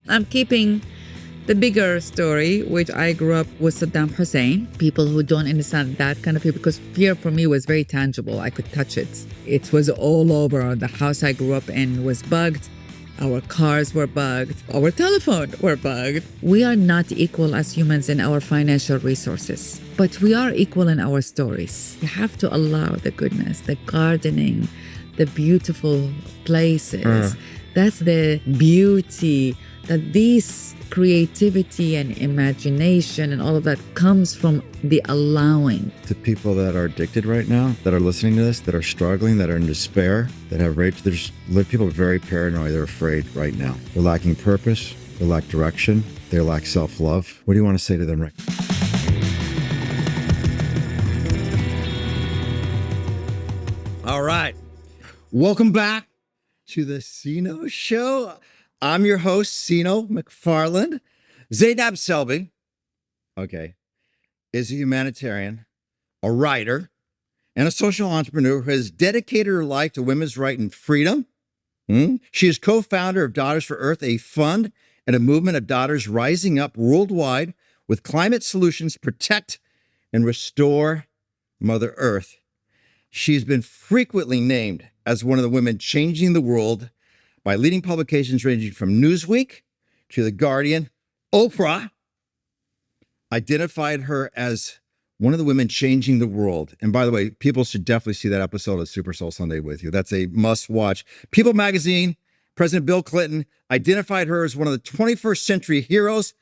I'm keeping the bigger story, which I grew up with Saddam Hussein. People who don't understand that kind of fear, because fear for me was very tangible. I could touch it. It was all over. The house I grew up in was bugged. Our cars were bugged. Our telephone were bugged. We are not equal as humans in our financial resources, but we are equal in our stories. You have to allow the goodness, the gardening, the beautiful places. That's the beauty, that these creativity and imagination and all of that comes from the allowing. To people that are addicted right now, that are listening to this, that are struggling, that are in despair, that have rage, people are very paranoid. They're afraid right now. They're lacking purpose. They lack direction. They lack self-love. What do you want to say to them, Rick? All right. Welcome back to the Seano Show. I'm your host, Seano McFarland. Zainab Salbi, is a humanitarian, a writer, and a social entrepreneur who has dedicated her life to women's right and freedom. She is co-founder of Daughters for Earth, a fund and a movement of daughters rising up worldwide with climate solutions to protect and restore Mother Earth. She's been frequently named as one of the women changing the world by leading publications ranging from Newsweek to The Guardian. Oprah identified her as one of the women changing the world. And by the way, people should definitely see that episode of Super Soul Sunday with you. That's a must watch. People magazine, President Bill Clinton identified her as one of the 21st century heroes.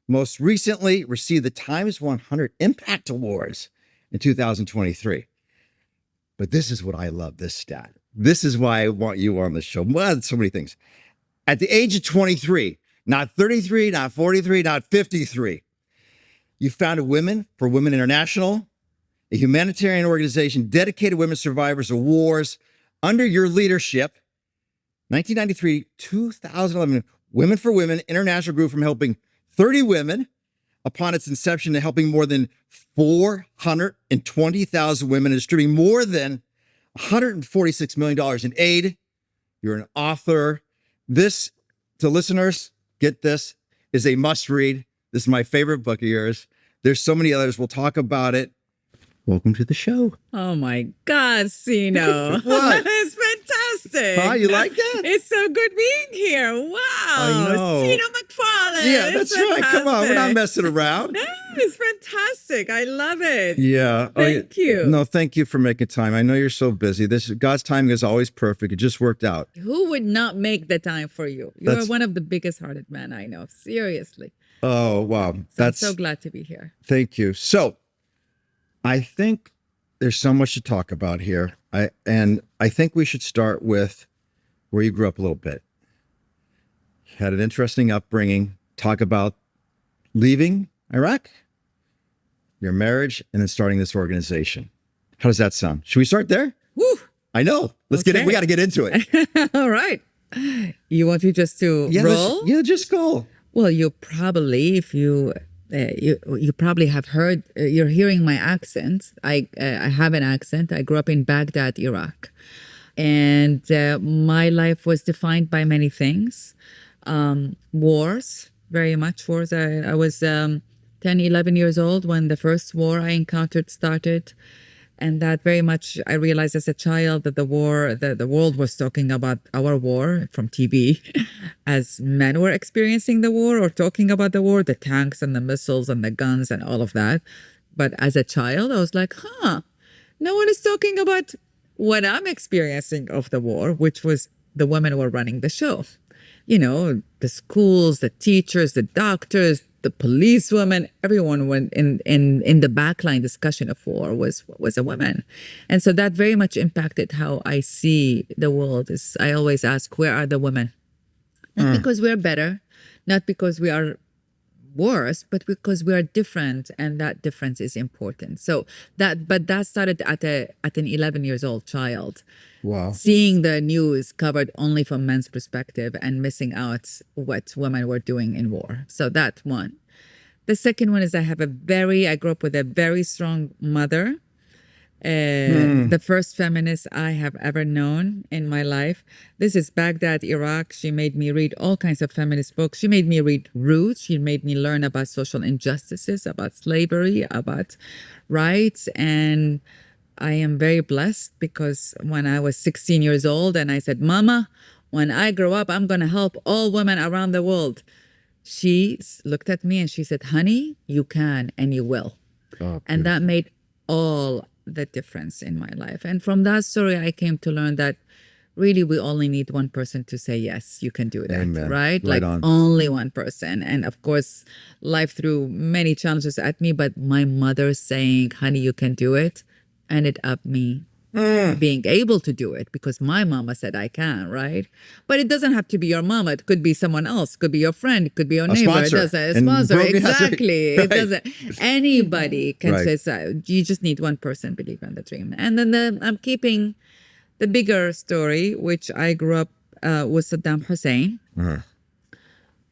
Most recently received the Times 100 Impact Awards in 2023. But this is what I love, this stat. This is why I want you on the show. Well, so many things. At the age of 23, not 33, not 43, not 53, you founded Women for Women International, a humanitarian organization dedicated to women survivors of wars. Under your leadership, 1993, 2011, Women for Women International grew from helping 30 women upon its inception to helping more than 420,000 women and distributing more than $146 million in aid. You're an author. This, to listeners, get this, is a must read. This is my favorite book of yours. There's so many others. We'll talk about it. Welcome to the show. Oh my God, Seano. What? It's fantastic. Huh? You like that? It's so good being here. Wow. I know. Seano McFarland. Yeah, that's right. Come on. We're not messing around. No, it's fantastic. I love it. Yeah. Thank you. No, thank you for making time. I know you're so busy. God's timing is always perfect. It just worked out. Who would not make the time for you? You're one of the biggest hearted men I know. Seriously. Oh, wow. I'm so glad to be here. Thank you. So I think there's so much to talk about here. I think we should start with where you grew up a little bit. You had an interesting upbringing. Talk about leaving Iraq, your marriage, and then starting this organization. How does that sound? Should we start there? Woo! I know. Let's get it. We got to get into it. All right. You want me just to roll? Just go. Well, you probably, if you probably have heard, you're hearing my accent. I have an accent. I grew up in Baghdad, Iraq. And my life was defined by many things. Wars, very much wars. I was 10, 11 years old when the first war I encountered started. And that very much, I realized as a child that the world was talking about our war from TV as men were experiencing the war or talking about the war, the tanks and the missiles and the guns and all of that. But as a child, I was like, no one is talking about what I'm experiencing of the war, which was the women who were running the show. You know, the schools, the teachers, the doctors, the policewomen, everyone went in the backline discussion of war was a woman. And so that very much impacted how I see the world. I always ask, where are the women? Not because we're better, not because we are worse, but because we are different, and that difference is important. So that started at an 11 years old child. Wow. Seeing the news covered only from men's perspective and missing out what women were doing in war. So that's one. The second one is I grew up with a very strong mother, The first feminist I have ever known in my life. This is Baghdad, Iraq. She made me read all kinds of feminist books. She made me read Roots. She made me learn about social injustices, about slavery, about rights. And I am very blessed because when I was 16 years old and I said, Mama, when I grow up, I'm going to help all women around the world. She looked at me and she said, honey, you can and you will. Oh, and that made all the difference in my life. And from that story, I came to learn that really we only need one person to say, yes, you can do that, Amen. right? Right Like on. only one person. And of course, life threw many challenges at me, but my mother saying, honey, you can do it, ended up me being able to do it because my mama said I can, right? But it doesn't have to be your mama. It could be someone else. It could be your friend. It could be your neighbor. sponsor. It doesn't. A And sponsor. broken- Exactly. Right. It doesn't. Anybody can Right. say so. You just need one person believe in the dream. And then I'm keeping the bigger story, which I grew up with Saddam Hussein.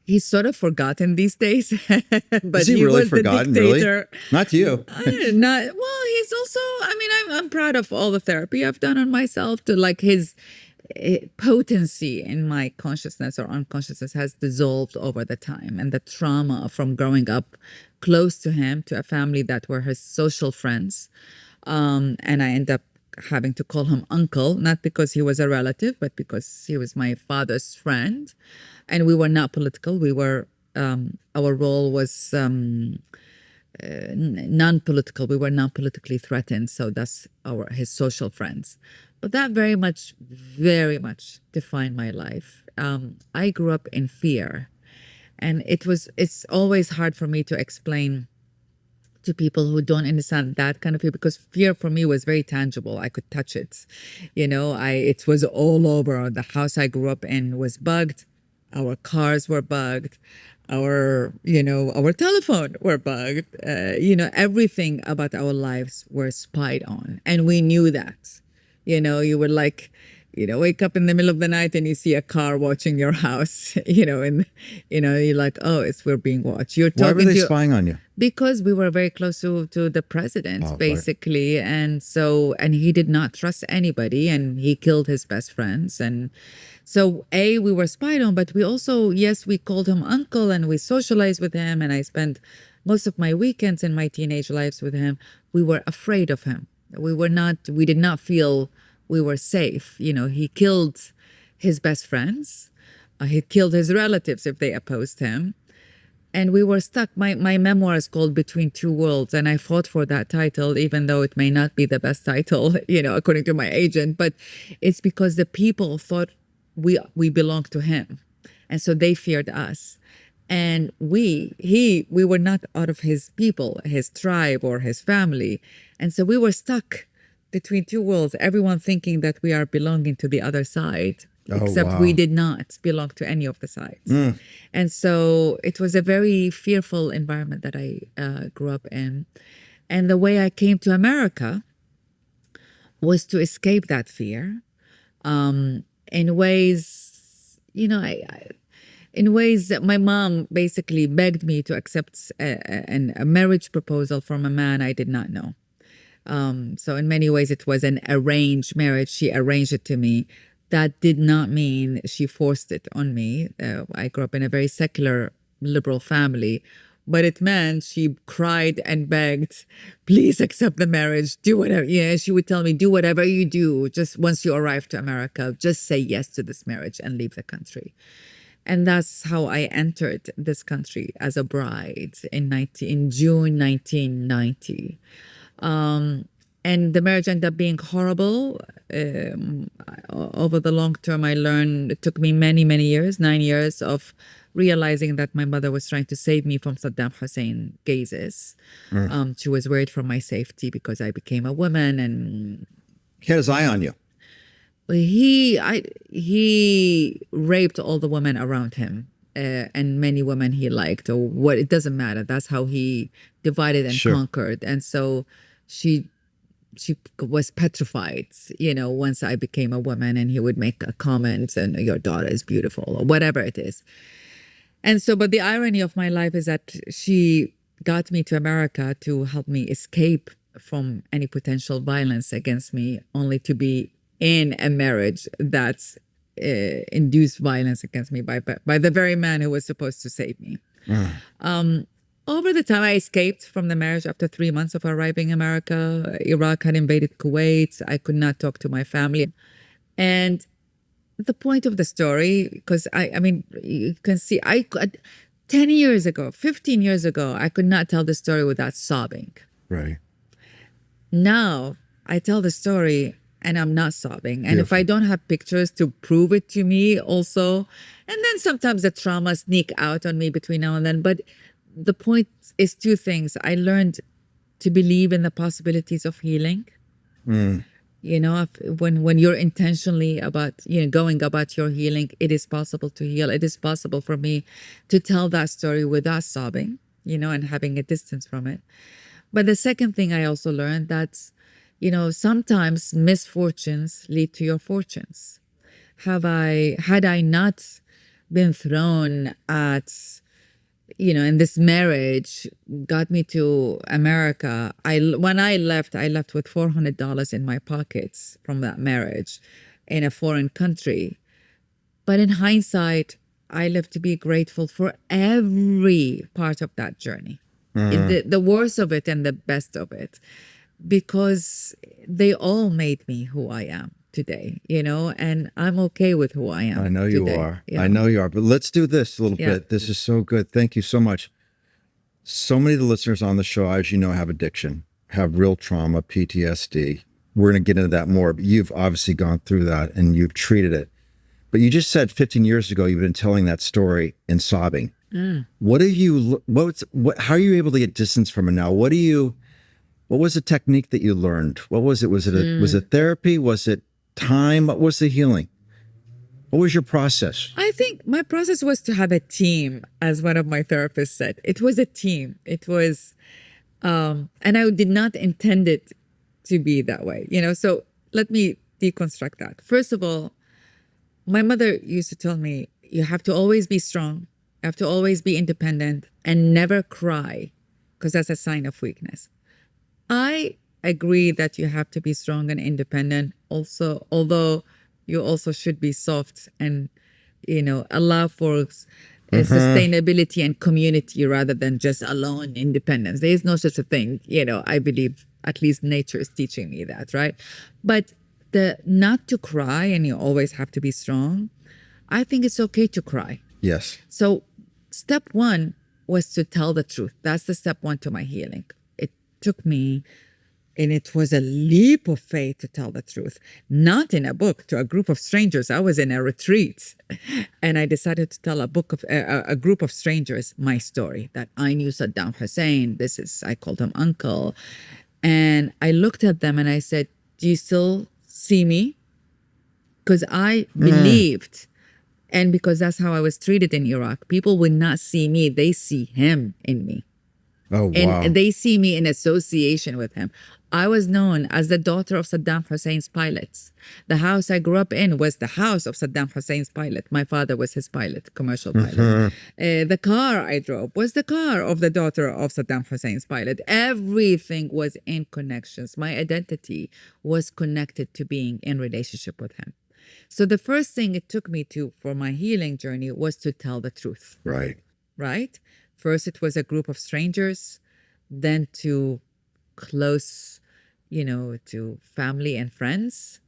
He's sort of forgotten these days, but Is he really was forgotten? the Really? dictator. Not to you. Not well. He's also. I mean, I'm proud of all the therapy I've done on myself. To like his potency in my consciousness or unconsciousness has dissolved over the time, and the trauma from growing up close to him, to a family that were his social friends, and I end up having to call him uncle, not because he was a relative, but because he was my father's friend, and we were not political. We were. Our role was non-political. We were not politically threatened, so that's his social friends. But that very much defined my life. I grew up in fear, and it's always hard for me to explain to people who don't understand that kind of fear, because fear for me was very tangible. I could touch it. It was all over. The house I grew up in was bugged. Our cars were bugged. Our telephone were bugged. Everything about our lives were spied on. And we knew that. You would wake up in the middle of the night and you see a car watching your house, and, you're like, oh, we're being watched. You're Why talking were they to spying on you? because we were very close to the president, right. basically. And he did not trust anybody, and he killed his best friends. And so, we were spied on, but we also, yes, we called him uncle and we socialized with him. And I spent most of my weekends in my teenage lives with him. We were afraid of him. We did not feel we were safe. He killed his best friends. He killed his relatives if they opposed him. And we were stuck. My memoir is called Between Two Worlds, and I fought for that title, even though it may not be the best title, according to my agent. But it's because the people thought we belonged to him, and so they feared us. And we were not out of his people, his tribe, or his family, and so we were stuck between two worlds. Everyone thinking that we are belonging to the other side. Except wow. we did not belong to any of the sides. And so it was a very fearful environment that I grew up in. And the way I came to America was to escape that fear in ways, in ways that my mom basically begged me to accept a marriage proposal from a man I did not know. So in many ways, it was an arranged marriage. She arranged it to me. That did not mean she forced it on me. I grew up in a very secular, liberal family, but it meant she cried and begged, please accept the marriage, do whatever. Yeah, she would tell me, do whatever you do. Just once you arrive to America, just say yes to this marriage and leave the country. And that's how I entered this country as a bride in June 1990. And the marriage ended up being horrible. Over the long term, I learned, it took me many, many years, 9 years of realizing that my mother was trying to save me from Saddam Hussein gazes. She was worried for my safety because I became a woman, and He had his eye on you. he raped all the women around him. And many women he liked, or what, it doesn't matter. That's how he divided and conquered. And so she was petrified, once I became a woman, and he would make a comment and your daughter is beautiful or whatever it is. And so, but the irony of my life is that she got me to America to help me escape from any potential violence against me, only to be in a marriage that's induced violence against me by the very man who was supposed to save me. Over the time, I escaped from the marriage after 3 months of arriving in America. Iraq had invaded Kuwait. I could not talk to my family. And the point of the story, because I mean, you can see, 10 years ago, 15 years ago, I could not tell the story without sobbing. Right. Now I tell the story and I'm not sobbing. And if Beautiful. I don't have pictures to prove it to me also, and then sometimes the trauma sneak out on me between now and then. But the point is two things. I learned to believe in the possibilities of healing. You know, when you're intentionally about, going about your healing, it is possible to heal. It is possible for me to tell that story without sobbing, and having a distance from it. But the second thing I also learned that, sometimes misfortunes lead to your fortunes. Had I not been thrown at, and this marriage got me to America. When I left with $400 in my pockets from that marriage in a foreign country. But in hindsight, I live to be grateful for every part of that journey, the worst of it and the best of it, because they all made me who I am today, and I'm okay with who I am. I know you today. are. Yeah. I know you are. But let's do this a little Yeah. bit. This is so good. Thank you so much. So many of the listeners on the show, as you know, have addiction, have real trauma, PTSD. We're going to get into that more, but you've obviously gone through that and you've treated it. But you just said 15 years ago, you've been telling that story and sobbing. How are you able to get distance from it now? What was the technique that you learned? What was it? Was it therapy? Was it time? What was the healing? What was your process? I think my process was to have a team, as one of my therapists said. It was a team. It was, and I did not intend it to be that way, So let me deconstruct that. First of all, my mother used to tell me, you have to always be strong. You have to always be independent and never cry, because that's a sign of weakness. I agree that you have to be strong and independent also, although you also should be soft and, allow for sustainability and community rather than just alone independence. There is no such a thing, I believe, at least nature is teaching me that, right? But the not to cry and you always have to be strong, I think it's okay to cry. Yes. So step one was to tell the truth. That's the step one to my healing. It took me, and it was a leap of faith to tell the truth, not in a book to a group of strangers. I was in a retreat and I decided to tell a group of strangers my story, that I knew Saddam Hussein. I called him uncle. And I looked at them and I said, do you still see me? Because I believed, and because that's how I was treated in Iraq, people would not see me, they see him in me. Oh, wow. And they see me in association with him. I was known as the daughter of Saddam Hussein's pilots. The house I grew up in was the house of Saddam Hussein's pilot. My father was his pilot, commercial pilot. The car I drove was the car of the daughter of Saddam Hussein's pilot. Everything was in connections. My identity was connected to being in relationship with him. So the first thing it took me to for my healing journey was to tell the truth. Right? First, it was a group of strangers, then to close, to family and friends,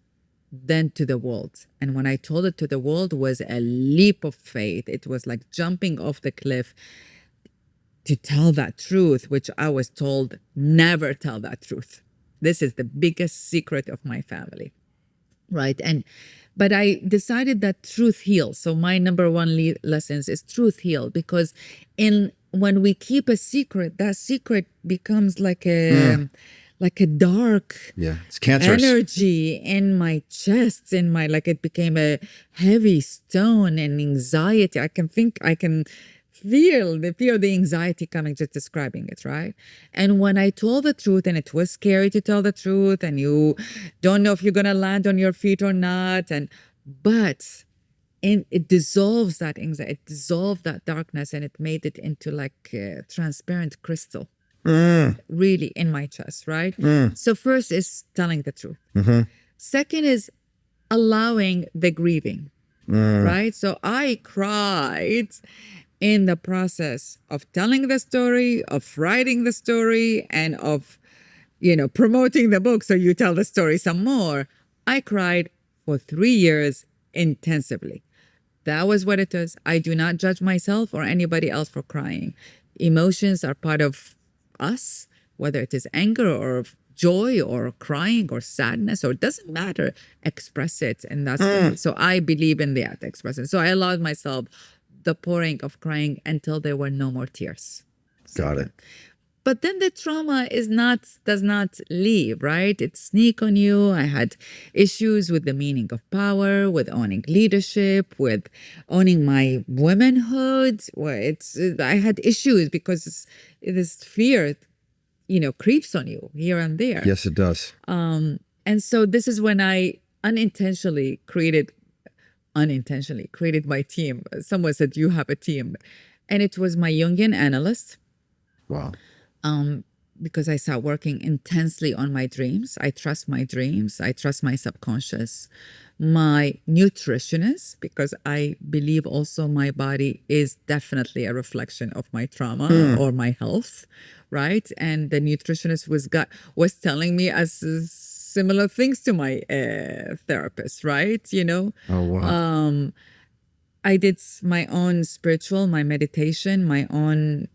then to the world. And when I told it to the world, it was a leap of faith. It was like jumping off the cliff to tell that truth, which I was told, never tell that truth. This is the biggest secret of my family. Right. But I decided that truth heals. So my number one lessons is truth heal, because when we keep a secret, that secret becomes like a dark it's cancerous energy in my chest, it became a heavy stone and anxiety. I can feel the anxiety coming just describing it, right? And when I told the truth, and it was scary to tell the truth, and you don't know if you're gonna land on your feet or not, but it dissolves that anxiety, it dissolved that darkness, and it made it into like a transparent crystal. really in my chest, right? So first is telling the truth. Second is allowing the grieving, right? So I cried in the process of telling the story, of writing the story, and of, promoting the book. So you tell the story some more. I cried for 3 years intensively. That was what it is. I do not judge myself or anybody else for crying. Emotions are part of us, whether it is anger or joy or crying or sadness, or it doesn't matter. Express it. And that's so I believe in that expression. So I allowed myself the pouring of crying until there were no more tears. Got it. But then the trauma does not leave, right? It sneak on you. I had issues with the meaning of power, with owning leadership, with owning my womanhood. I had issues because this fear, creeps on you here and there. Yes, it does. And so this is when I unintentionally created my team. Someone said, you have a team. And it was my Jungian analyst. Wow. Because I started working intensely on my dreams. I trust my dreams. I trust my subconscious. My nutritionist, because I believe also my body is definitely a reflection of my trauma or my health, right? And the nutritionist was telling me as similar things to my therapist, right? Oh, wow. I did my own my meditation, my own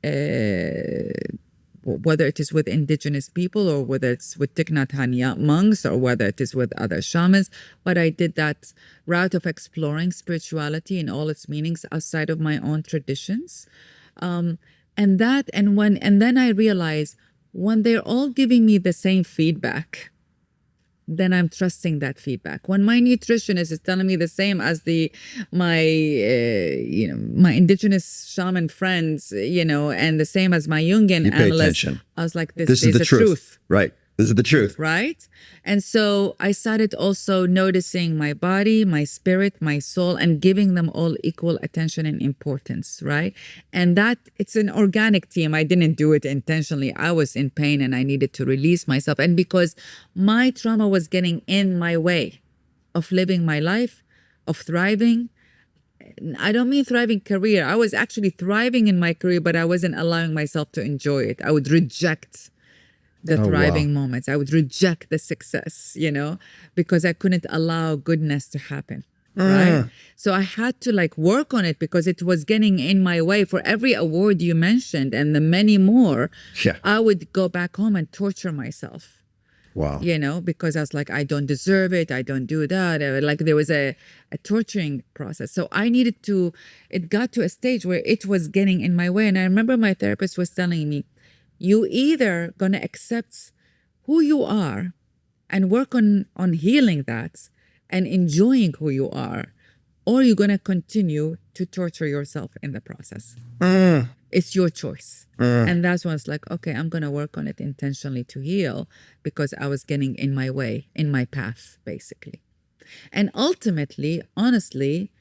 whether it is with indigenous people or whether it's with Thich Nhat Hanh monks or whether it is with other shamans. But I did that route of exploring spirituality in all its meanings outside of my own traditions. And then I realized when they're all giving me the same feedback, then I'm trusting that feedback. When my nutritionist is telling me the same as my indigenous shaman friends, and the same as my Jungian You pay analyst, attention. I was like, This this is is the truth. Right. This is the truth. Right? And so I started also noticing my body, my spirit, my soul, and giving them all equal attention and importance, right? And that it's an organic team. I didn't do it intentionally. I was in pain and I needed to release myself. And because my trauma was getting in my way of living my life, of thriving. I don't mean thriving career. I was actually thriving in my career, but I wasn't allowing myself to enjoy it. I would reject the thriving moments. I would reject the success, because I couldn't allow goodness to happen. Right. So I had to work on it because it was getting in my way. For every award you mentioned and the many more, I would go back home and torture myself. Wow. Because I was like, I don't deserve it. I don't do that. There was a torturing process. So it got to a stage where it was getting in my way. And I remember my therapist was telling me, you either gonna accept who you are and work on healing that and enjoying who you are, or you're gonna continue to torture yourself in the process. It's your choice. And that's when it's like, okay, I'm gonna work on it intentionally to heal because I was getting in my way, in my path, basically. And ultimately, honestly,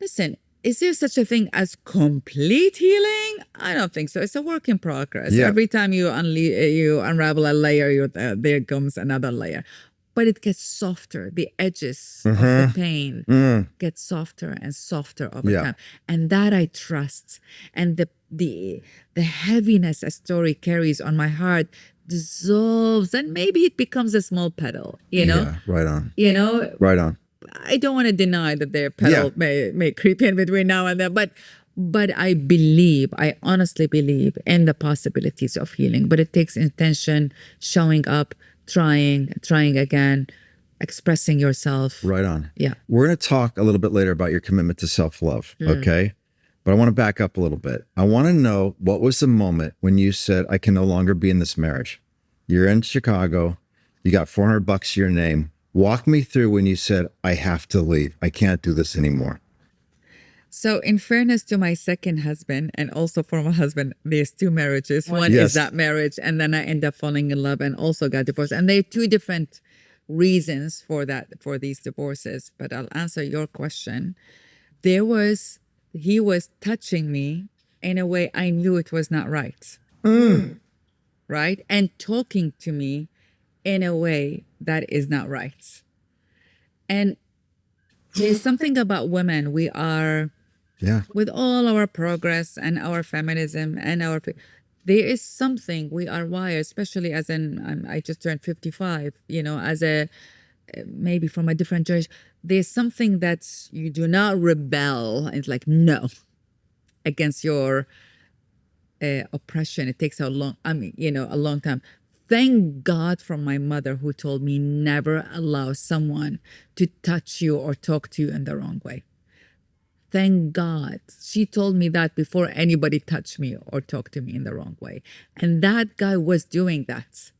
listen, is there such a thing as complete healing? I don't think so. It's a work in progress. Yeah. Every time you unravel a layer, there comes another layer. But it gets softer. The edges of the pain get softer and softer over time. And that I trust. And the heaviness a story carries on my heart dissolves, and maybe it becomes a small petal, Yeah, right on. Right on. I don't want to deny that their petal may creep in between now and then, but I honestly believe in the possibilities of healing. But it takes intention, showing up, trying again, expressing yourself. Right on. Yeah. We're going to talk a little bit later about your commitment to self-love, okay? But I want to back up a little bit. I want to know, what was the moment when you said, I can no longer be in this marriage? You're in Chicago. You got $400 to your name. Walk me through when you said, I have to leave. I can't do this anymore. So in fairness to my second husband and also former husband, there's two marriages. One is that marriage, and then I end up falling in love and also got divorced. And there are two different reasons for these divorces. But I'll answer your question. He was touching me in a way I knew it was not right. right? And talking to me in a way that is not right. And there's something about women. We are, Yeah. with all our progress and our feminism and there is something we are wired, especially as I just turned 55, as a, maybe from a different generation. There's something that you do not rebel. It's like, no, against your oppression. It takes a long, a long time. Thank God for my mother who told me never allow someone to touch you or talk to you in the wrong way. Thank God. She told me that before anybody touched me or talked to me in the wrong way. And that guy was doing that.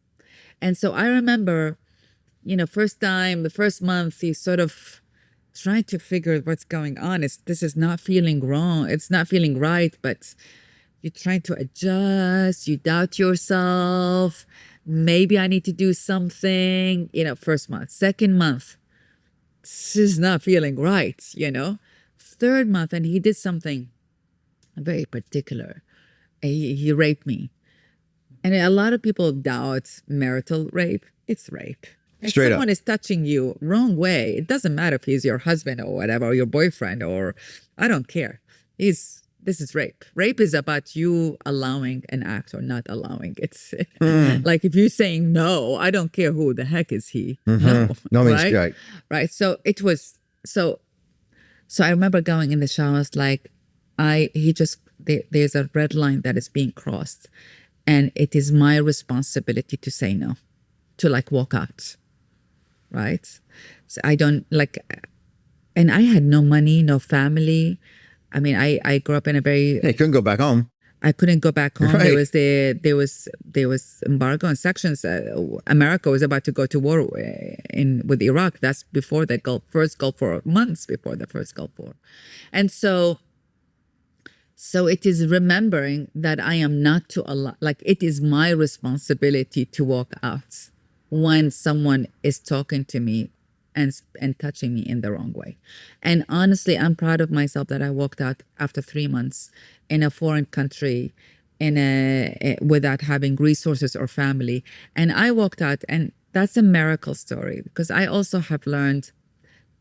And so I remember, first time, the first month, he's sort of trying to figure what's going on. This is not feeling wrong. It's not feeling right, but you're trying to adjust. You doubt yourself. Maybe I need to do something, first month. Second month, this is not feeling right. Third month, and he did something very particular. He raped me. And a lot of people doubt marital rape. It's rape. If Straight up. someone is touching you wrong way, it doesn't matter if he's your husband or whatever, or your boyfriend, or I don't care. This is rape. Rape is about you allowing an act or not allowing. It's like if you're saying no, I don't care who the heck is he. No. No means right? right. Right. So it was so I remember going in the shower, I was like, there's a red line that is being crossed. And it is my responsibility to say no, to walk out. Right. So I don't and I had no money, no family. I mean, I grew up in a very, Hey, couldn't go back home. I couldn't go back home. Right. There was embargo and sanctions. America was about to go to war with Iraq. That's before the first Gulf War, months before the first Gulf War, and so it is remembering that I am not to allow. It is my responsibility to walk out when someone is talking to me and touching me in the wrong way. And honestly, I'm proud of myself that I walked out after 3 months in a foreign country without having resources or family. And I walked out, and that's a miracle story, because I also have learned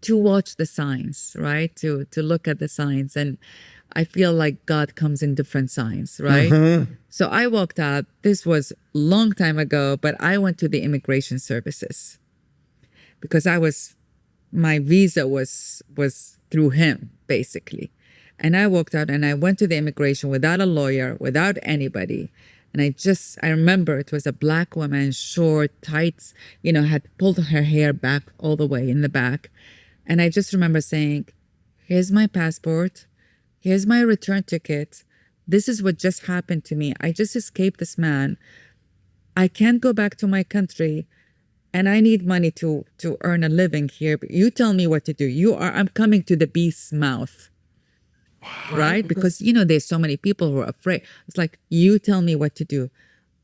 to watch the signs, right? To look at the signs. And I feel like God comes in different signs, right? So I walked out. This was a long time ago, but I went to the immigration services, because my visa was through him, basically. And I walked out and I went to the immigration without a lawyer, without anybody. And I remember it was a black woman, short, tights, had pulled her hair back all the way in the back. And I just remember saying, here's my passport. Here's my return ticket. This is what just happened to me. I just escaped this man. I can't go back to my country. And I need money to earn a living here. But you tell me what to do. I'm coming to the beast's mouth. Wow. Right? Because, there's so many people who are afraid. It's like, you tell me what to do.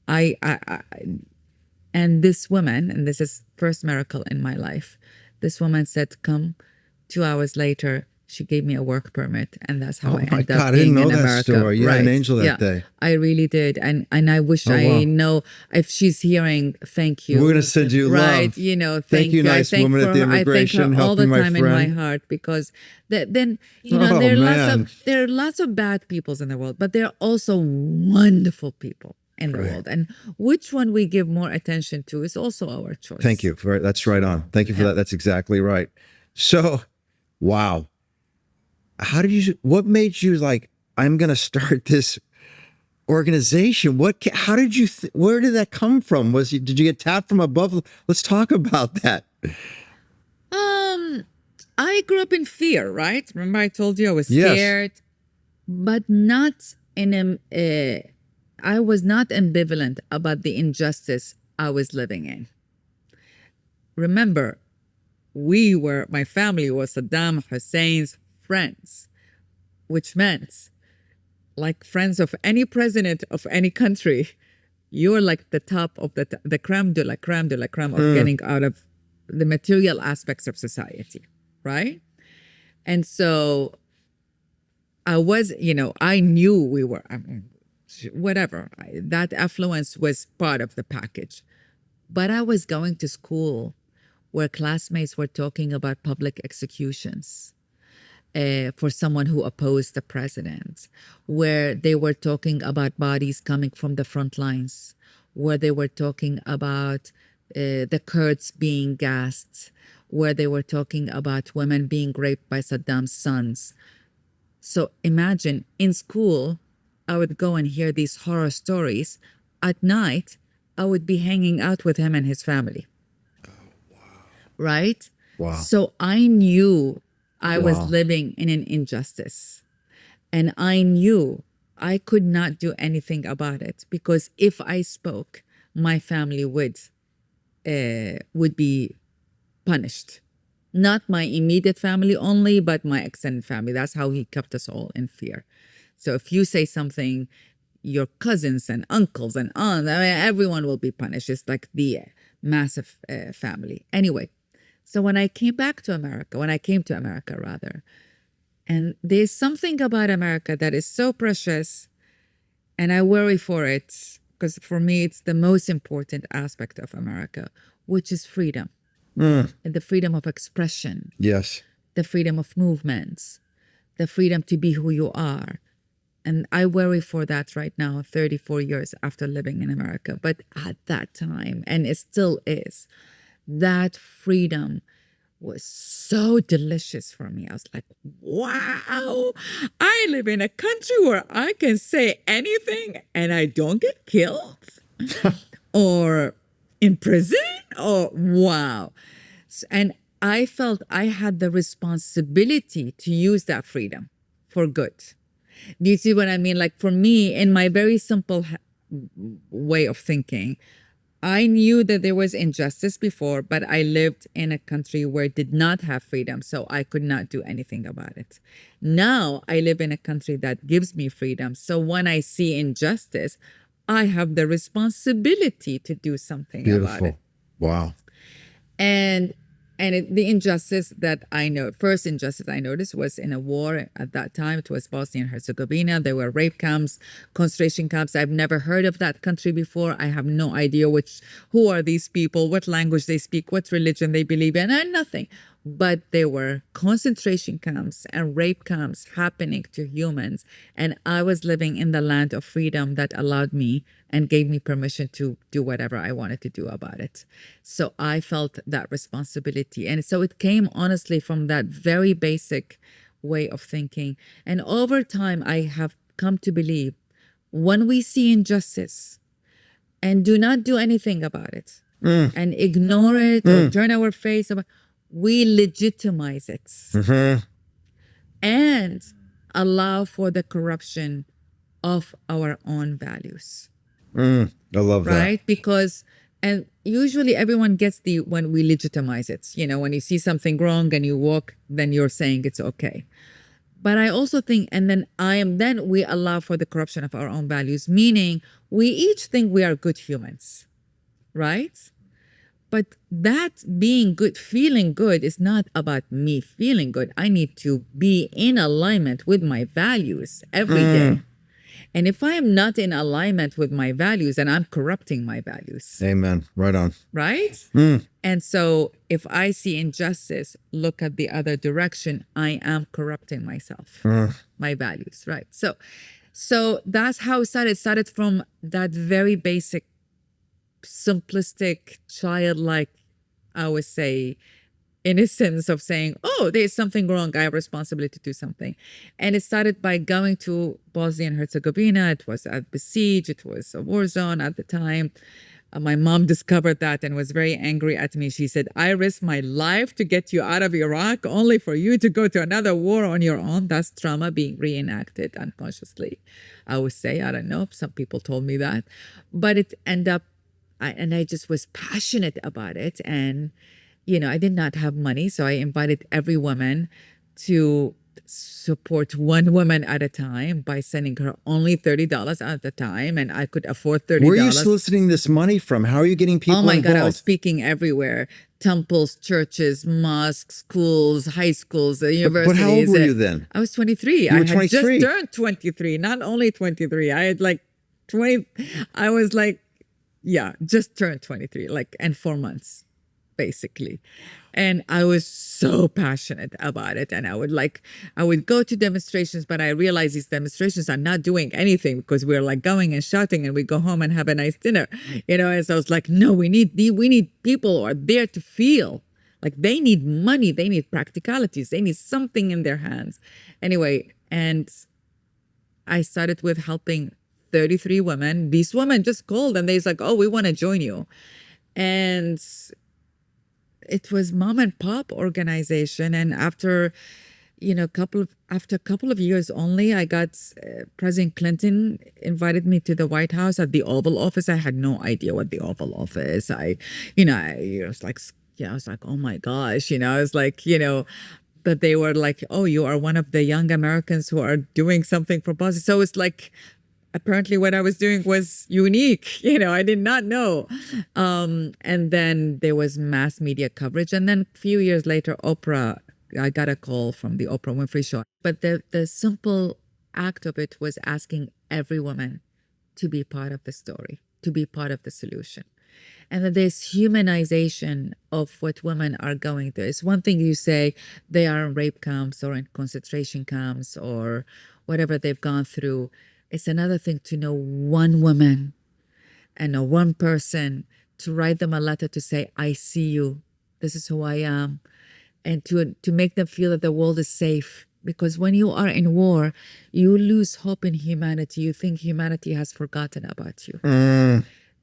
And this woman, and this is first miracle in my life, this woman said, come. 2 hours later, she gave me a work permit, and that's how I ended up being in America. I didn't know that story. You had an angel that day. I really did, and I wish I know if she's hearing. Thank you. We're gonna send you love. Right, thank you, nice woman at the immigration. I thank her all the time in my heart, because then there are lots of bad peoples in the world, but there are also wonderful people in the world, and which one we give more attention to is also our choice. Thank you. That's right on. Thank you for that. That's exactly right. So, wow. What made you I'm going to start this organization? How did you, where did that come from? Did you get tapped from above? Let's talk about that. I grew up in fear, right? Remember I told you I was scared, but not I was not ambivalent about the injustice I was living in. Remember, my family was Saddam Hussein's friends, which meant friends of any president of any country, you're the top of the creme de la creme of getting out of the material aspects of society, right? And so I was, I knew we were, whatever. That affluence was part of the package. But I was going to school where classmates were talking about public executions for someone who opposed the president, where they were talking about bodies coming from the front lines, where they were talking about the Kurds being gassed, where they were talking about women being raped by Saddam's sons. So imagine in school, I would go and hear these horror stories. At night, I would be hanging out with him and his family. Right? Wow. So I knew I was Wow. living in an injustice. And I knew I could not do anything about it because if I spoke, my family would be punished. Not my immediate family only, but my extended family. That's how he kept us all in fear. So if you say something, your cousins and uncles and aunts, I mean, everyone will be punished. It's like the massive family. Anyway, so when I came to America rather, and there's something about America that is so precious, and I worry for it because for me, it's the most important aspect of America, which is freedom. And the freedom of expression, Yes. the freedom of movement, the freedom to be who you are. And I worry for that right now, 34 years after living in America. But at that time, and it still is, that freedom was so delicious for me. I was like, wow, I live in a country where I can say anything and I don't get killed or in prison or wow. And I felt I had the responsibility to use that freedom for good. Do you see what I mean? Like for me, in my very simple way of thinking, I knew that there was injustice before, but I lived in a country where it did not have freedom, so I could not do anything about it. Now I live in a country that gives me freedom. So when I see injustice, I have the responsibility to do something about it. Beautiful. Wow. And the injustice that first injustice I noticed was in a war at that time. It was Bosnia and Herzegovina. There were rape camps, concentration camps. I've never heard of that country before. I have no idea who are these people, what language they speak, what religion they believe in, and nothing. But there were concentration camps and rape camps happening to humans. And I was living in the land of freedom that allowed me and gave me permission to do whatever I wanted to do about it. So I felt that responsibility. And so it came honestly from that very basic way of thinking. And over time, I have come to believe when we see injustice and do not do anything about it and ignore it or turn our face about, we legitimize it and allow for the corruption of our own values. I love that. Right? Because, and usually everyone gets when we legitimize it, when you see something wrong and you walk, then you're saying it's okay. But I also think, and then we allow for the corruption of our own values, meaning we each think we are good humans, right? But that being good, feeling good is not about me feeling good. I need to be in alignment with my values every day. And if I am not in alignment with my values, then I'm corrupting my values. Amen. Right on. Right? And so if I see injustice, look at the other direction, I am corrupting myself, my values. Right. So that's how it started. It started from that very basic, simplistic, childlike, I would say, innocence of saying, oh, there's something wrong. I have responsibility to do something. And it started by going to Bosnia and Herzegovina. It was at besiege. It was a war zone at the time. My mom discovered that and was very angry at me. She said, I risked my life to get you out of Iraq only for you to go to another war on your own. That's trauma being reenacted unconsciously. I would say, I don't know. Some people told me that. But it ended up, I just was passionate about it. And I did not have money, so I invited every woman to support one woman at a time by sending her only $30 at the time, and I could afford $30. Where are you soliciting this money from? How are you getting people involved? God, I was involved? speaking everywhere. Temples, churches, mosques, schools, high schools, universities. But how old were you then? I was 23. You were I had 23. just turned 23, not only 23. I had 20, I was like, yeah, just turned 23, like, and 4 months, basically. And I was so passionate about it. And I would go to demonstrations, but I realized these demonstrations are not doing anything because we're like going and shouting and we go home and have a nice dinner, And so I was like, no, we need people who are there to feel. Like they need money, they need practicalities, they need something in their hands. Anyway, and I started with helping 33 women. These women just called and they's like, oh, we want to join you. And it was mom and pop organization. And after, after a couple of years only, I got President Clinton invited me to the White House at the Oval Office. I had no idea what the Oval Office. I was like, I was like, oh my gosh, I was like, but they were like, oh, you are one of the young Americans who are doing something for positive. So it's like, apparently what I was doing was unique. I did not know. And then there was mass media coverage. And then a few years later, I got a call from the Oprah Winfrey Show. But the simple act of it was asking every woman to be part of the story, to be part of the solution. And that this humanization of what women are going through. It's one thing you say they are in rape camps or in concentration camps or whatever they've gone through. It's another thing to know one woman and know one person, to write them a letter to say, I see you, this is who I am, and to make them feel that the world is safe. Because when you are in war, you lose hope in humanity. You think humanity has forgotten about you.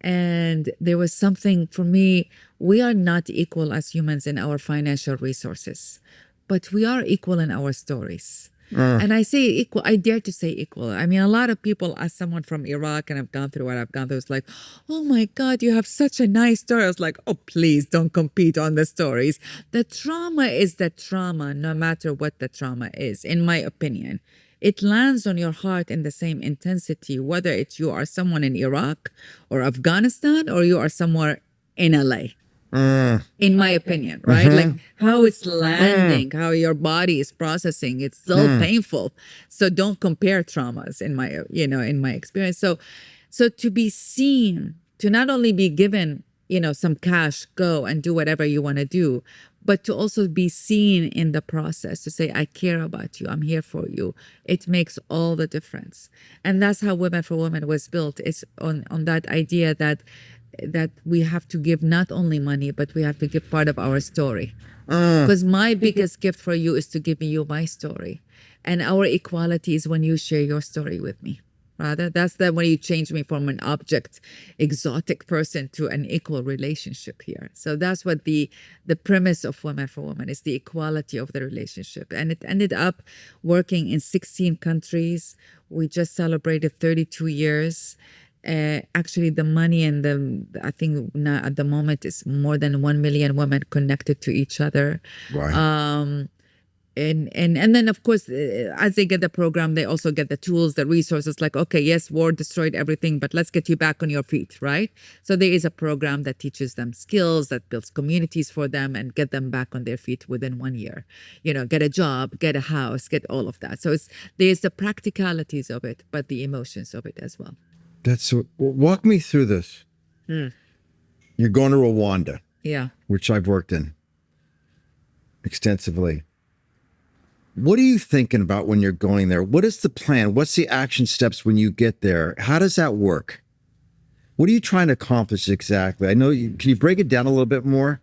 And there was something for me, we are not equal as humans in our financial resources, but we are equal in our stories. And I say equal, I dare to say equal. I mean, a lot of people, as someone from Iraq, and I've gone through what I've gone through, it's like, oh my God, you have such a nice story. I was like, oh, please don't compete on the stories. The trauma is the trauma, no matter what the trauma is, in my opinion. It lands on your heart in the same intensity, whether it's you are someone in Iraq or Afghanistan or you are somewhere in LA. In my opinion, right? Like how it's landing, how your body is processing, it's so painful. So don't compare traumas in my experience. So to be seen, to not only be given, some cash, go and do whatever you want to do, but to also be seen in the process, to say, I care about you, I'm here for you. It makes all the difference. And that's how Women for Women was built. It's on that idea that we have to give not only money, but we have to give part of our story. Because my biggest gift for you is to give you my story. And our equality is when you share your story with me. Rather, that's when you change me from an object, exotic person to an equal relationship here. So that's what the premise of Women for Women is, the equality of the relationship. And it ended up working in 16 countries. We just celebrated 32 years. Actually, the money and I think now at the moment is more than 1 million women connected to each other. Right. And then of course, as they get the program, they also get the tools, the resources. Like, okay, yes, war destroyed everything, but let's get you back on your feet, right? So there is a program that teaches them skills, that builds communities for them, and get them back on their feet within 1 year. Get a job, get a house, get all of that. So there's the practicalities of it, but the emotions of it as well. Walk me through this. You're going to Rwanda. Yeah. Which I've worked in extensively. What are you thinking about when you're going there? What is the plan? What's the action steps when you get there? How does that work? What are you trying to accomplish exactly? Can you break it down a little bit more?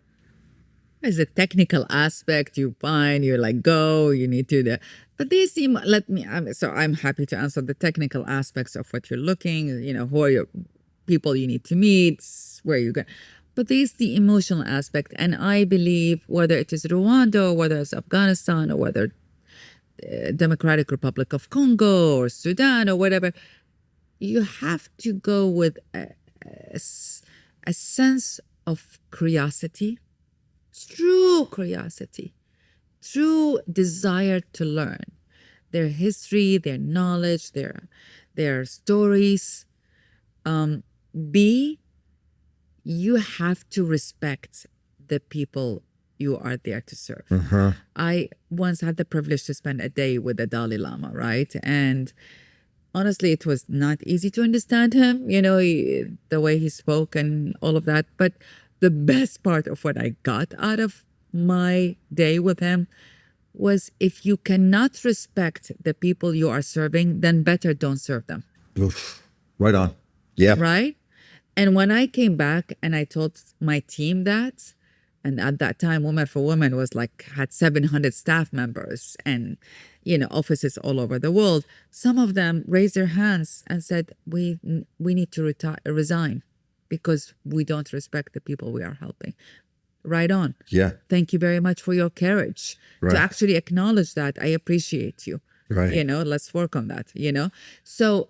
There's a technical aspect. You find, you go, you need to but these seem, so I'm happy to answer the technical aspects of what you're looking, who are your people you need to meet, where you go. But there's the emotional aspect. And I believe whether it is Rwanda or whether it's Afghanistan or whether Democratic Republic of Congo or Sudan or whatever, you have to go with a sense of curiosity, true desire to learn their history, their knowledge, their stories. B, you have to respect the people you are there to serve. I once had the privilege to spend a day with the Dalai Lama, right? And honestly, it was not easy to understand him, the way he spoke and all of that. But the best part of what I got out of my day with him was, if you cannot respect the people you are serving, then better don't serve them. Oof. Right on. Yeah. Right? And when I came back and I told my team that, and at that time, Women for Women was like, had 700 staff members and, offices all over the world. Some of them raised their hands and said, we need to resign because we don't respect the people we are helping. Right on. Yeah. Thank you very much for your courage Right. to actually acknowledge that. I appreciate you. Right. Let's work on that, So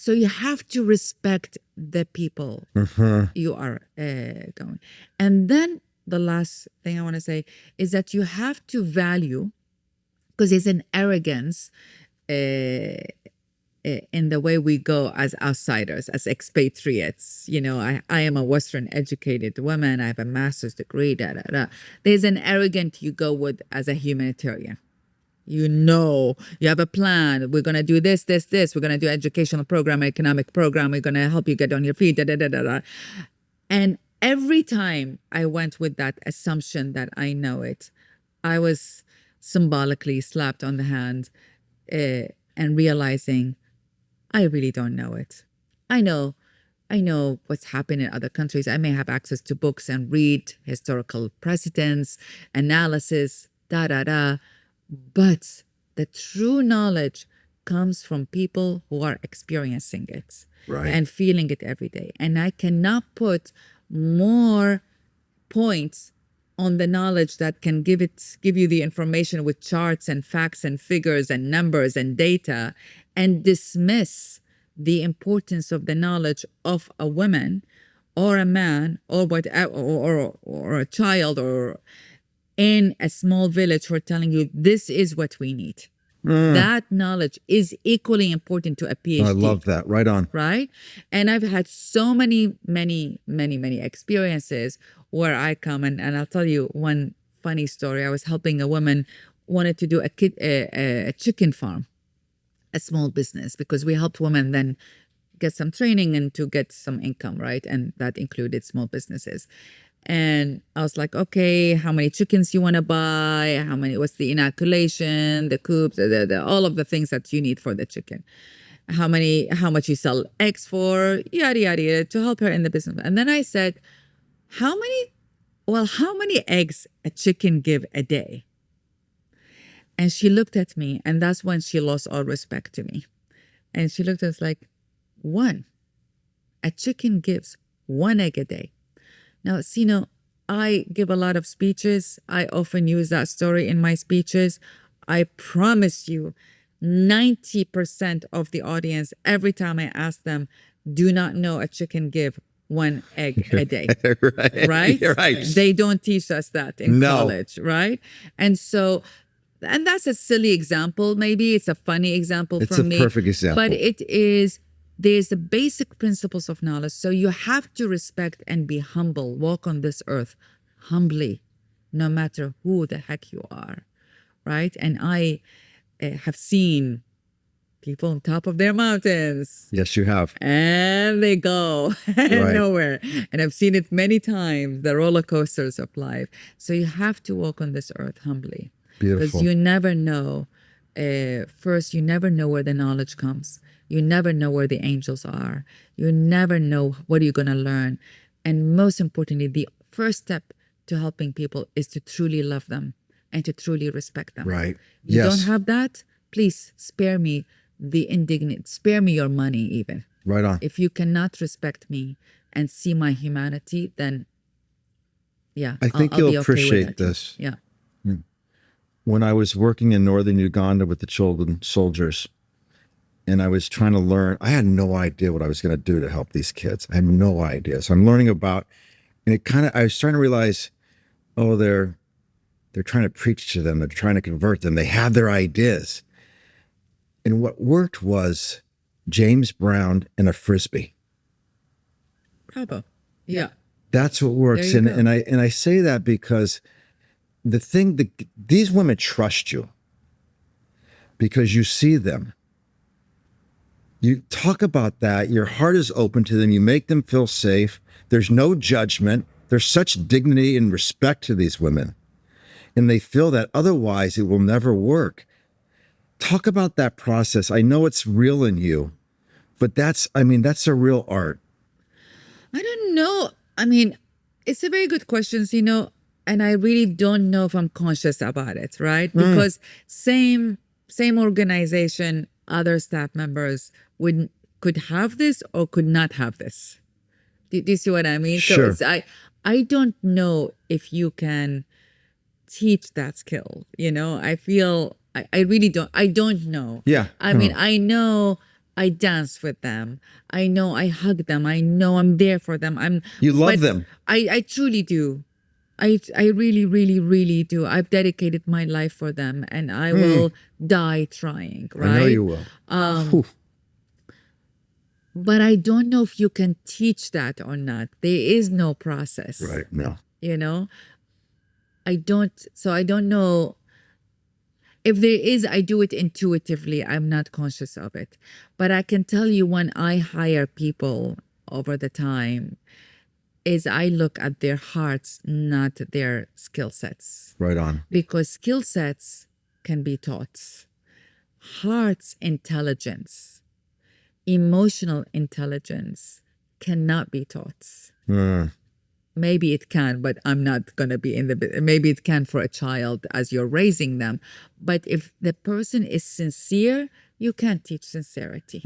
you have to respect the people you are going. And then the last thing I want to say is that you have to value, because there's an arrogance in the way we go as outsiders, as expatriates. I am a Western educated woman. I have a master's degree. There's an arrogant you go with as a humanitarian. You have a plan. We're going to do this. We're going to do educational program, economic program. We're going to help you get on your feet. And every time I went with that assumption that I know it, I was symbolically slapped on the hand and realizing I really don't know it. I know what's happened in other countries. I may have access to books and read historical precedents, analysis, but the true knowledge comes from people who are experiencing it and feeling it every day. And I cannot put more points on the knowledge that can give you the information with charts and facts and figures and numbers and data, and dismiss the importance of the knowledge of a woman or a man or a child or in a small village who are telling you this is what we need. That knowledge is equally important to a PhD. I love that. Right on. Right? And I've had so many experiences where I come and I'll tell you one funny story. I was helping a woman wanted to do a chicken farm, a small business, because we helped women then get some training and to get some income, right? And that included small businesses. And I was like, okay, how many chickens you want to buy? What's the inoculation, the coops, all of the things that you need for the chicken. How much you sell eggs for, yada, yada, yada, to help her in the business. And then I said, how many eggs a chicken give a day? And she looked at me, and that's when she lost all respect to me. And she looked at us like, one. A chicken gives 1 egg a day. Now, Seano, I give a lot of speeches. I often use that story in my speeches. I promise you, 90% of the audience, every time I ask them, do not know a chicken give 1 egg a day. Right? You're right. They don't teach us that in college, right? And that's a silly example. Maybe it's a funny example for me. It's a perfect example. But there's the basic principles of knowledge. So you have to respect and be humble, walk on this earth humbly, no matter who the heck you are, right? And I have seen people on top of their mountains. Yes, you have. And they go nowhere. And I've seen it many times, the roller coasters of life. So you have to walk on this earth humbly. Beautiful. Because you never know, first, you never know where the knowledge comes. You never know where the angels are. You never know what you're going to learn. And most importantly, the first step to helping people is to truly love them and to truly respect them. Right. You don't have that? Please spare me spare me your money even. Right on. If you cannot respect me and see my humanity, then I think you'll appreciate this. Yeah. When I was working in northern Uganda with the children soldiers, and I was trying to learn, I had no idea what I was going to do to help these kids. I had no idea. So I'm learning about, and I was starting to realize, they're trying to preach to them. They're trying to convert them. They have their ideas. And what worked was James Brown and a Frisbee. Bravo. Yeah. That's what works. And I say that because the thing that these women trust you because you see them. You talk about that. Your heart is open to them. You make them feel safe. There's no judgment. There's such dignity and respect to these women. And they feel that otherwise it will never work. Talk about that process. I know it's real in you, but that's a real art. I don't know. I mean, it's a very good question, and I really don't know if I'm conscious about it, right? Because same organization, other staff members could have this or could not have this. Do you see what I mean? Sure. So I don't know if you can teach that skill. I feel I really don't. I don't know. Yeah. I mean, I know I dance with them. I know I hug them. I know I'm there for them. You love but them. I truly do. I really, really, really do. I've dedicated my life for them, and I will die trying. Right? I know you will. But I don't know if you can teach that or not. There is no process. Right. No. I don't know. If there is, I do it intuitively. I'm not conscious of it. But I can tell you when I hire people over the time, is I look at their hearts, not their skill sets. Right on. Because skill sets can be taught. Heart's intelligence, emotional intelligence cannot be taught. Maybe it can, but I'm not going to be maybe it can for a child as you're raising them. But if the person is sincere, you can't teach sincerity.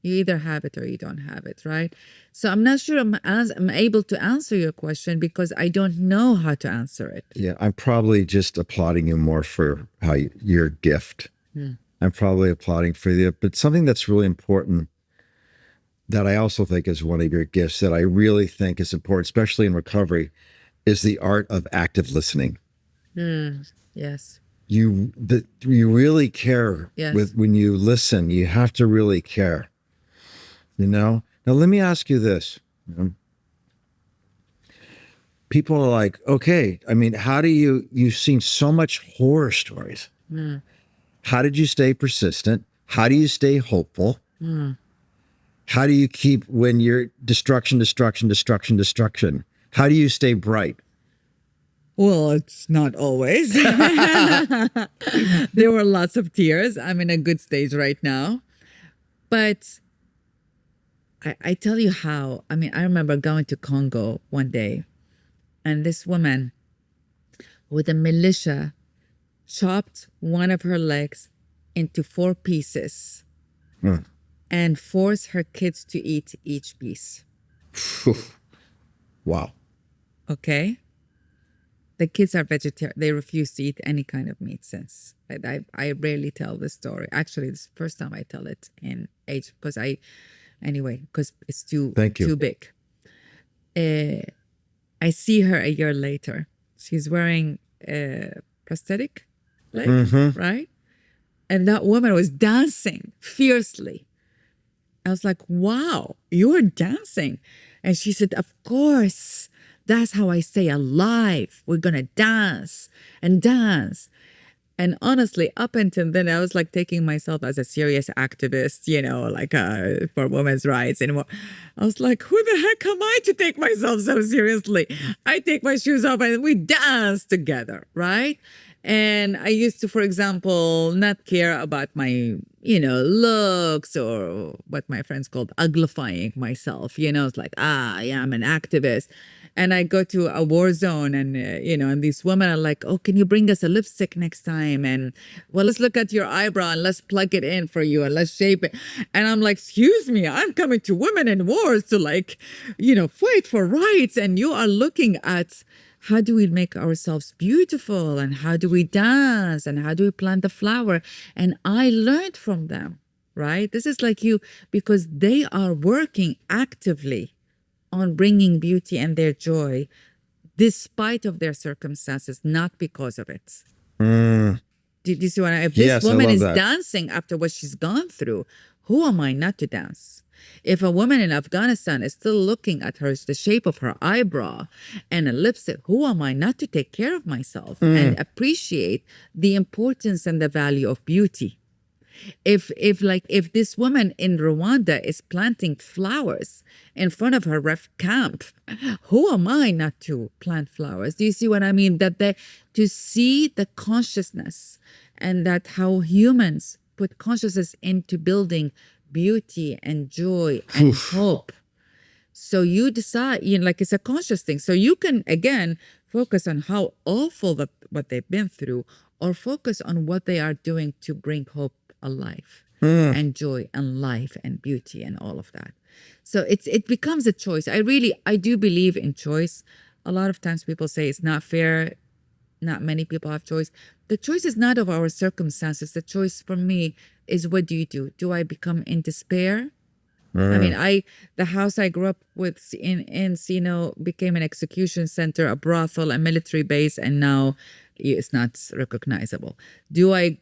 You either have it or you don't have it, right? So I'm not sure I'm able to answer your question because I don't know how to answer it. Yeah, I'm probably just applauding you more for your gift. I'm probably applauding for you, but something that's really important that I also think is one of your gifts that I really think is important, especially in recovery, is the art of active listening. Yes. You really care. Yes. When you listen, you have to really care. Now let me ask you this. People are like, okay, I mean, how do you've seen so much horror stories. How did you stay persistent? How do you stay hopeful? How do you keep when you're destruction? How do you stay bright? Well, it's not always. There were lots of tears. I'm in a good stage right now. But I tell you how. I mean, I remember going to Congo one day, and this woman with a militia chopped one of her legs into 4 pieces and forced her kids to eat each piece. Wow. Okay? The kids are vegetarian. They refuse to eat any kind of meat since. I rarely tell this story. Actually, this is the first time I tell it in age because it's too big. I see her a year later. She's wearing a prosthetic leg, right? And that woman was dancing fiercely. I was like, wow, you were dancing. And she said, of course, that's how I stay alive. We're going to dance and dance. And honestly, up until then, I was like taking myself as a serious activist, for women's rights. And I was like, who the heck am I to take myself so seriously? I take my shoes off and we dance together, right? And I used to, for example, not care about my, looks or what my friends called uglifying myself. It's like, yeah, I'm an activist. And I go to a war zone and, and these women are like, oh, can you bring us a lipstick next time? And, well, let's look at your eyebrow and let's plug it in for you and let's shape it. And I'm like, excuse me, I'm coming to women in wars to fight for rights. And you are looking at how do we make ourselves beautiful and how do we dance and how do we plant the flower? And I learned from them, right? This is like because they are working actively on bringing beauty and their joy despite of their circumstances, not because of it. Do you see what if this woman is dancing after what she's gone through, who am I not to dance? If a woman in Afghanistan is still looking at the shape of her eyebrow and a lipstick, who am I not to take care of myself and appreciate the importance and the value of beauty? If this woman in Rwanda is planting flowers in front of her ref camp, who am I not to plant flowers? Do you see what I mean? To see the consciousness, and that how humans put consciousness into building beauty and joy and hope. So you decide, like it's a conscious thing. So you can, again, focus on how awful what they've been through, or focus on what they are doing to bring hope alive and joy and life and beauty and all of that. So it becomes a choice. I do believe in choice. A lot of times people say it's not fair. Not many people have choice. The choice is not of our circumstances. The choice for me is, what do you do? Do I become in despair? I mean, the house I grew up with in Seano became an execution center, a brothel, a military base, and now it's not recognizable. Do I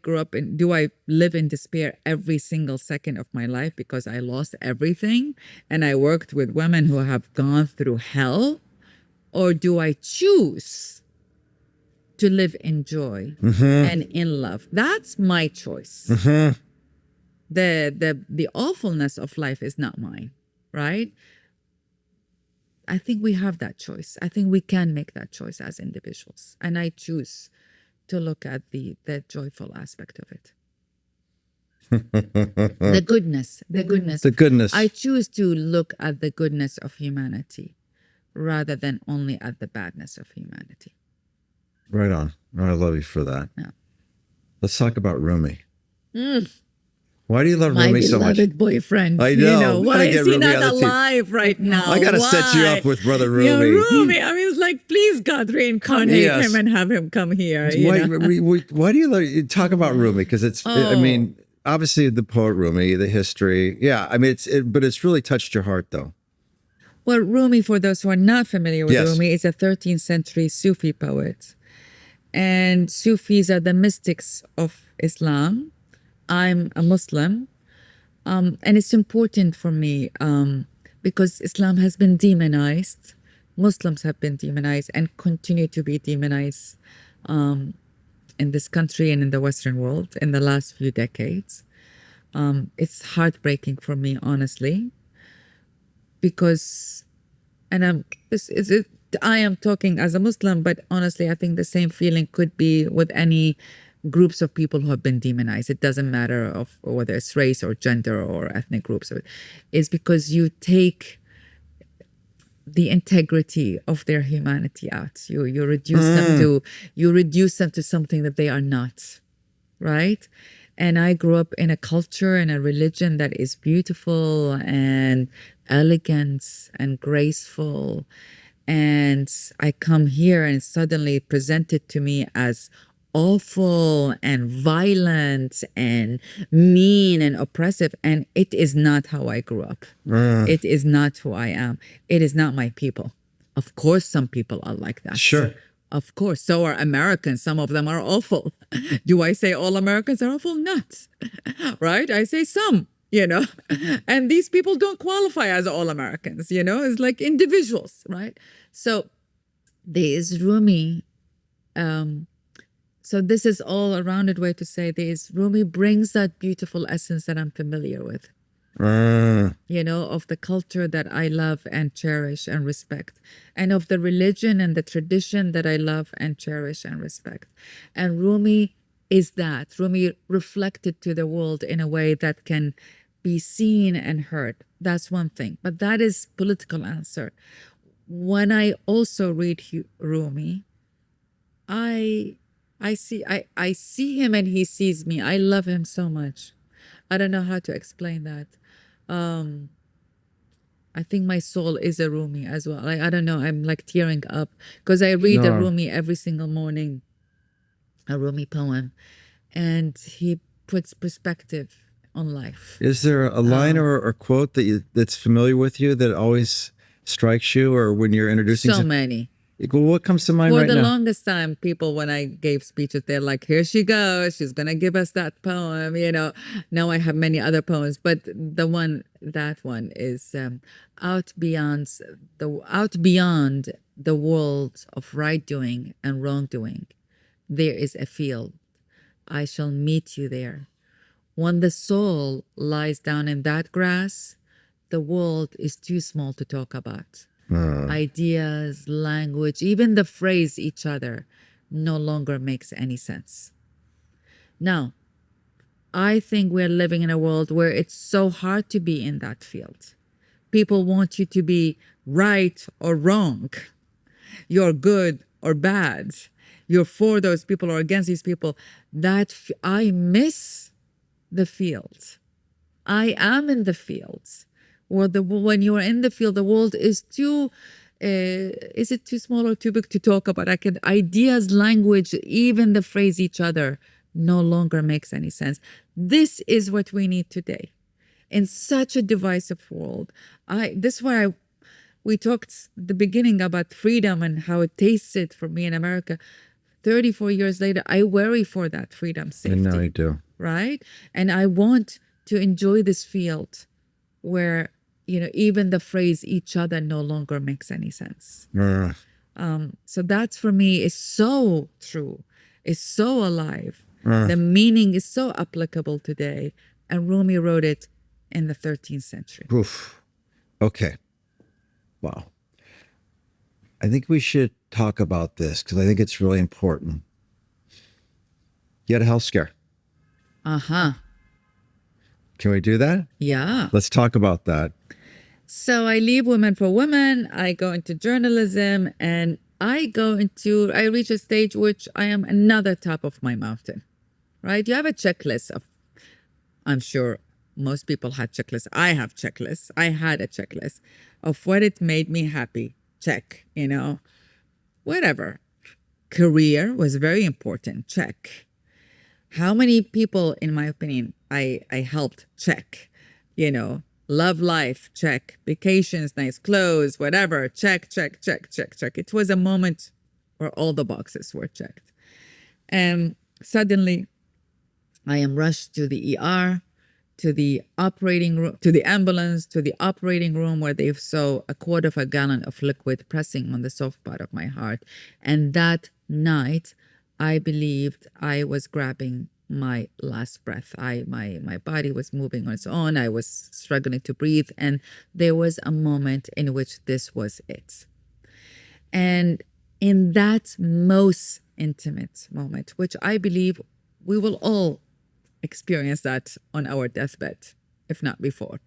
live in despair every single second of my life because I lost everything and I worked with women who have gone through hell? Or do I choose to live in joy and in love? That's my choice. The awfulness of life is not mine, right? I think we have that choice. I think we can make that choice as individuals. And I choose to look at the joyful aspect of it. The goodness. The goodness. I choose to look at the goodness of humanity rather than only at the badness of humanity. Right on. Oh, I love you for that. Yeah. Let's talk about Rumi. Why do you love Rumi so much? My beloved boyfriend. I know. Why is he not alive right now? I got to set you up with Brother Rumi. Yeah, Rumi. I mean, it's like, please, God, reincarnate him and have him come here. Why do you talk about Rumi? Because I mean, obviously the poet Rumi, the history. Yeah, I mean, but it's really touched your heart, though. Well, Rumi, for those who are not familiar with Rumi, is a 13th century Sufi poet. And Sufis are the mystics of Islam. I'm a Muslim, and it's important for me because Islam has been demonized. Muslims have been demonized and continue to be demonized in this country and in the Western world in the last few decades. It's heartbreaking for me, honestly, because, I am talking as a Muslim, but honestly, I think the same feeling could be with any groups of people who have been demonized. It doesn't matter of whether it's race or gender or ethnic groups. It's because you take the integrity of their humanity out. You reduce them to something that they are not, right? And I grew up in a culture and a religion that is beautiful and elegant and graceful. And I come here and suddenly presented to me as awful and violent and mean and oppressive. And it is not how I grew up. It is not who I am. It is not my people. Of course, some people are like that. Sure. Of course. So are Americans. Some of them are awful. Do I say all Americans are awful? Not. Right? I say some, and these people don't qualify as all Americans, it's like individuals, right? So there is Rumi. So this is all a rounded way to say Rumi brings that beautiful essence that I'm familiar with, of the culture that I love and cherish and respect, and of the religion and the tradition that I love and cherish and respect. And Rumi is that. Rumi reflected to the world in a way that can be seen and heard. That's one thing. But that is political answer. When I also read Rumi, I see him and he sees me. I love him so much. I don't know how to explain that. I think my soul is a Rumi as well. I don't know. I'm like tearing up because I read a Rumi every single morning, a Rumi poem, and he puts perspective on life. Is there a line or quote that's familiar with you that always strikes you, or when you're introducing? So many. Well, what comes to mind right now? For the longest time, people, when I gave speeches, they're like, here she goes. She's going to give us that poem. Now I have many other poems, but that one is out beyond the world of right doing and wrongdoing. There is a field. I shall meet you there. When the soul lies down in that grass, the world is too small to talk about. Ideas, language, even the phrase each other no longer makes any sense. Now, I think we're living in a world where it's so hard to be in that field. People want you to be right or wrong. You're good or bad. You're for those people or against these people. I miss the field. I am in the fields. When you're in the field, the world is too. Is it too small or too big to talk about? Ideas, language, even the phrase each other no longer makes any sense. This is what we need today. In such a divisive world, this is why we talked at the beginning about freedom and how it tasted for me in America. 34 years later, I worry for that freedom, safety. I know you do. Right? And I want to enjoy this field where, even the phrase each other no longer makes any sense. So that's for me is so true, is so alive. The meaning is so applicable today. And Rumi wrote it in the 13th century. Oof. Okay. Wow. I think we should talk about this because I think it's really important. You had a health scare. Uh-huh. Can we do that? Yeah. Let's talk about that. So I leave Women for Women. I go into journalism and I reach a stage which I am another top of my mountain, right? You have a checklist of, I'm sure most people had checklists. I have checklists. I had a checklist of what it made me happy. Check, whatever. Career was very important. Check. How many people, in my opinion, I helped? Check. Love life, check. Vacations, nice clothes, whatever, check, check, check, check, check. It was a moment where all the boxes were checked. And suddenly, I am rushed to the ER, to the operating room, to the ambulance, to the operating room where they saw a quarter of a gallon of liquid pressing on the soft part of my heart. And that night, I believed I was grabbing my last breath. My body was moving on its own. I was struggling to breathe. And there was a moment in which this was it. And in that most intimate moment, which I believe we will all experience that on our deathbed, if not before.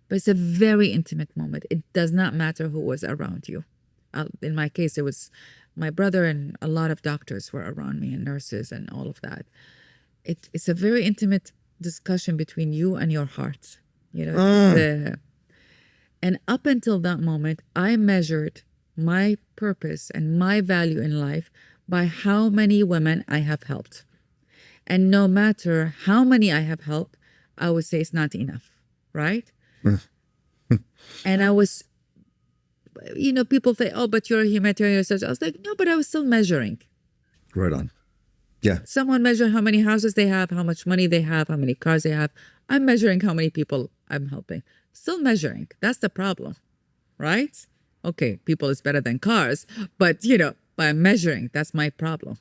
But it's a very intimate moment. It does not matter who was around you. In my case, it was my brother and a lot of doctors were around me and nurses and all of that. It's a very intimate discussion between you and your heart. And up until that moment, I measured my purpose and my value in life by how many women I have helped. And no matter how many I have helped, I would say it's not enough, right? And I was, people say, oh, but you're a humanitarian researcher. I was like, no, but I was still measuring. Right on. Yeah. Someone measured how many houses they have, how much money they have, how many cars they have. I'm measuring how many people I'm helping. Still measuring. That's the problem, right? Okay, people is better than cars, but by measuring, that's my problem.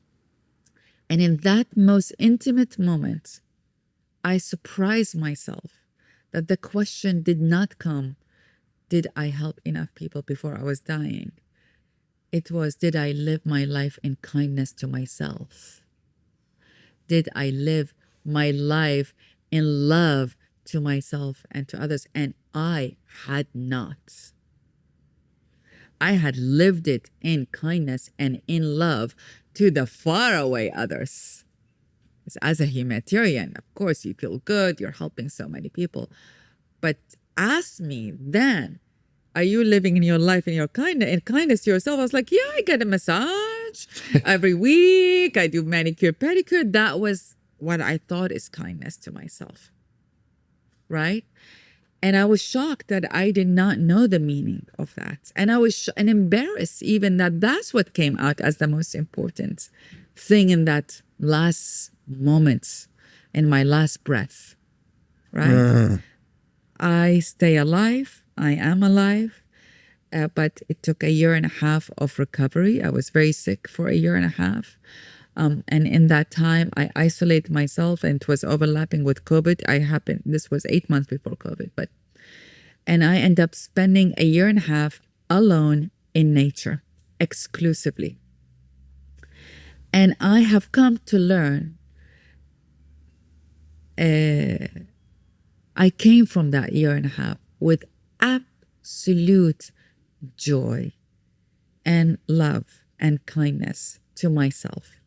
And in that most intimate moment, I surprised myself that the question did not come, did I help enough people before I was dying? It was, did I live my life in kindness to myself? Did I live my life in love to myself and to others? And I had not. I had lived it in kindness and in love to the faraway others. As a humanitarian, of course, you feel good, you're helping so many people. But ask me then, are you living in your life in kindness to yourself? I was like, yeah, I get a massage every week. I do manicure, pedicure. That was what I thought is kindness to myself, right? And I was shocked that I did not know the meaning of that. And I was embarrassed even that that's what came out as the most important thing in that last moment, in my last breath, right? I stay alive. I am alive. But it took a year and a half of recovery. I was very sick for a year and a half. And in that time, I isolate myself, and it was overlapping with COVID. This was 8 months before COVID, and I end up spending a year and a half alone in nature, exclusively. And I have come to learn, I came from that year and a half with absolute joy and love and kindness to myself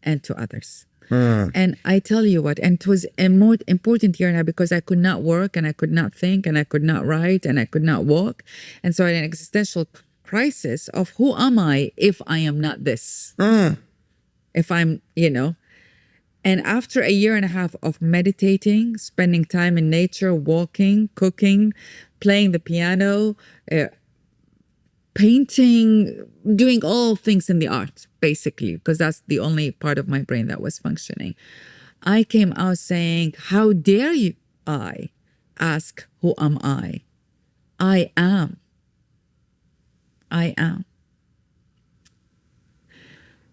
and to others. And I tell you what, and it was a more important year now because I could not work and I could not think and I could not write and I could not walk. And so I had an existential crisis of who am I if I am not this? If I'm, and after a year and a half of meditating, spending time in nature, walking, cooking, playing the piano, painting, doing all things in the art, basically, because that's the only part of my brain that was functioning. I came out saying, how dare you, I ask, who am I? I am. I am.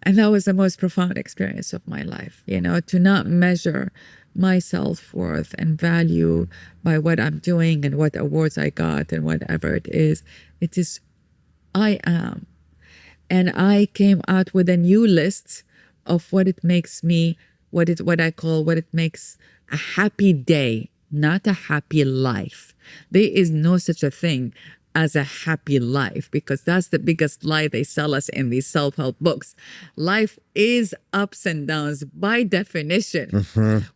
And that was the most profound experience of my life, to not measure my self-worth and value by what I'm doing and what awards I got and whatever it is. It is I am. And I came out with a new list of what it makes me, what it makes a happy day, not a happy life. There is no such a thing as a happy life, because that's the biggest lie they sell us in these self-help books. Life is ups and downs by definition.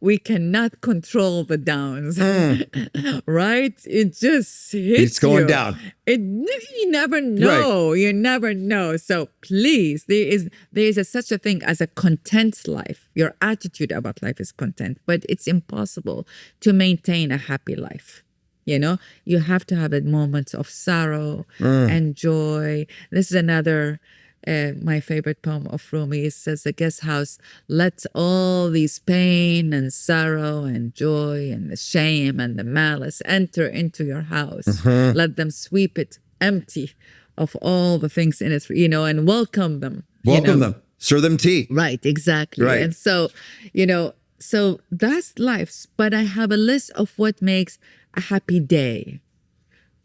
We cannot control the downs, right? It just hits It's going you. down. You never know. Right. You never know. So please, there is such a thing as a content life. Your attitude about life is content, but it's impossible to maintain a happy life. You have to have moments of sorrow and joy. This is another, my favorite poem of Rumi. It says, the guest house lets all these pain and sorrow and joy and the shame and the malice enter into your house. Let them sweep it empty of all the things in it, and welcome them. Welcome them. Serve them tea. Right, exactly. Right. And so, so that's life. But I have a list of what makes a happy day,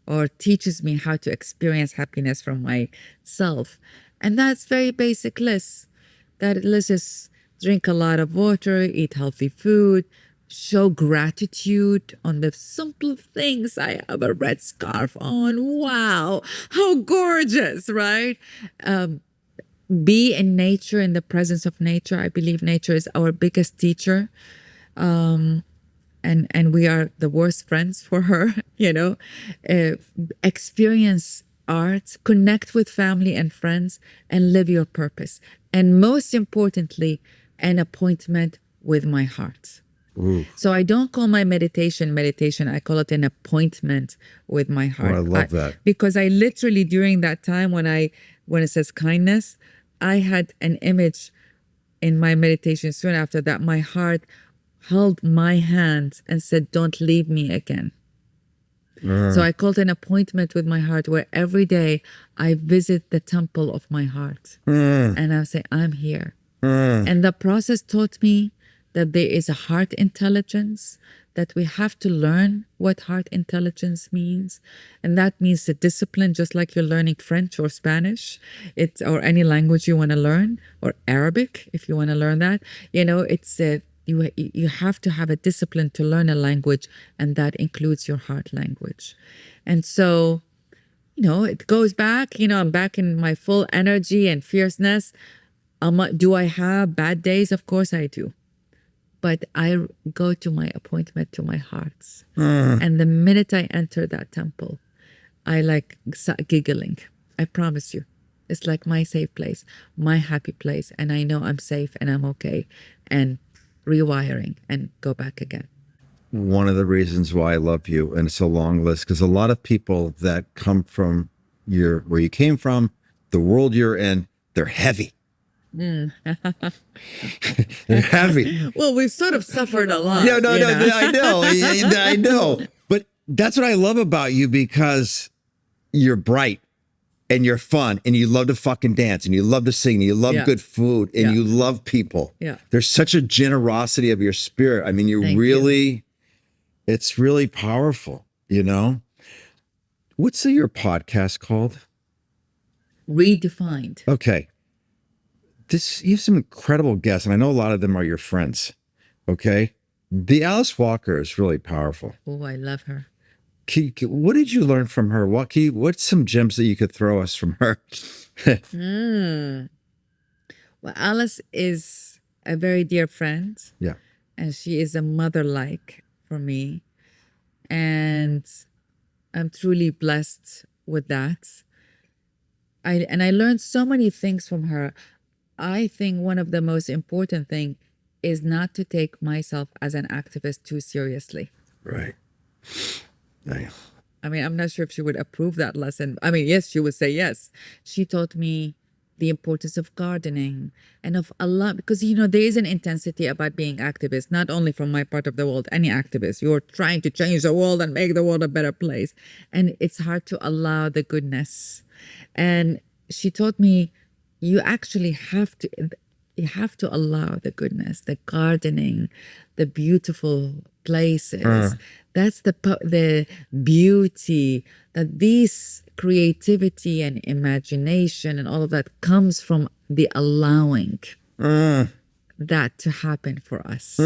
or teaches me how to experience happiness from myself. And that's very basic list. That list is drink a lot of water, eat healthy food, show gratitude on the simple things. I have a red scarf on. Wow, how gorgeous, right? Be in nature, in the presence of nature. I believe nature is our biggest teacher. And we are the worst friends for her, experience art, connect with family and friends, and live your purpose. And most importantly, an appointment with my heart. Ooh. So I don't call my meditation, I call it an appointment with my heart. Oh, I love that. Because I literally, during that time when it says kindness, I had an image in my meditation soon after that. My heart held my hand and said, don't leave me again. So I called an appointment with my heart, where every day I visit the temple of my heart. And I say, I'm here. And the process taught me that there is a heart intelligence, that we have to learn what heart intelligence means. And that means the discipline, just like you're learning French or Spanish, or any language you want to learn, or Arabic, if you want to learn that. It's you have to have a discipline to learn a language, and that includes your heart language. And so, it goes back, I'm back in my full energy and fierceness. Do I have bad days? Of course I do. But I go to my appointment to my heart. And the minute I enter that temple, I giggling. I promise you. It's like my safe place, my happy place. And I know I'm safe and I'm okay. And rewiring and go back again. One of the reasons why I love you, and it's a long list, because a lot of people that come from where you came from, the world you're in, they're heavy. They're heavy. Well, we've sort of suffered a lot. No, I know. But that's what I love about you, because you're bright. and you're fun and you love to fucking dance and you love to sing and you love Yeah. good food and Yeah. you love people. Yeah. There's such a generosity of your spirit. I mean, Thank really, it's really powerful, you know? What's your podcast called? Redefined. Okay. You have some incredible guests, and I know a lot of them are your friends. Okay. The Alice Walker is really powerful. Oh, I love her. What did you learn from her? What's some gems that you could throw us from her? Well, Alice is a very dear friend. Yeah. And she is a mother-like for me. And I'm truly blessed with that. I learned so many things from her. I think one of the most important thing is not to take myself as an activist too seriously. Right. Nice. I mean, I'm not sure if she would approve that lesson. I mean, yes, she would say yes. She taught me the importance of gardening and of a lot, because, you know, there is an intensity about being activist, not only from my part of the world, any activist. You're trying to change the world and make the world a better place. And it's hard to allow the goodness. And she taught me you actually have to allow the goodness, the gardening, the beautiful places. That's the beauty, that this creativity and imagination and all of that comes from the allowing that to happen for us,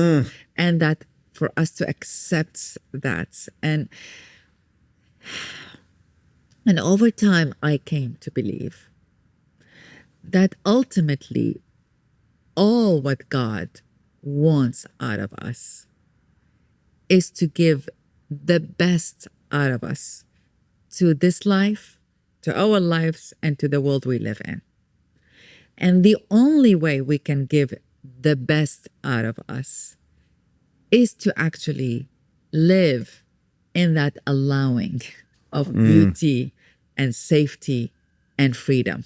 and that for us to accept that. And over time, I came to believe that ultimately all what God wants out of us is to give the best out of us to this life, to our lives, and to the world we live in. And the only way we can give the best out of us is to actually live in that allowing of beauty and safety and freedom.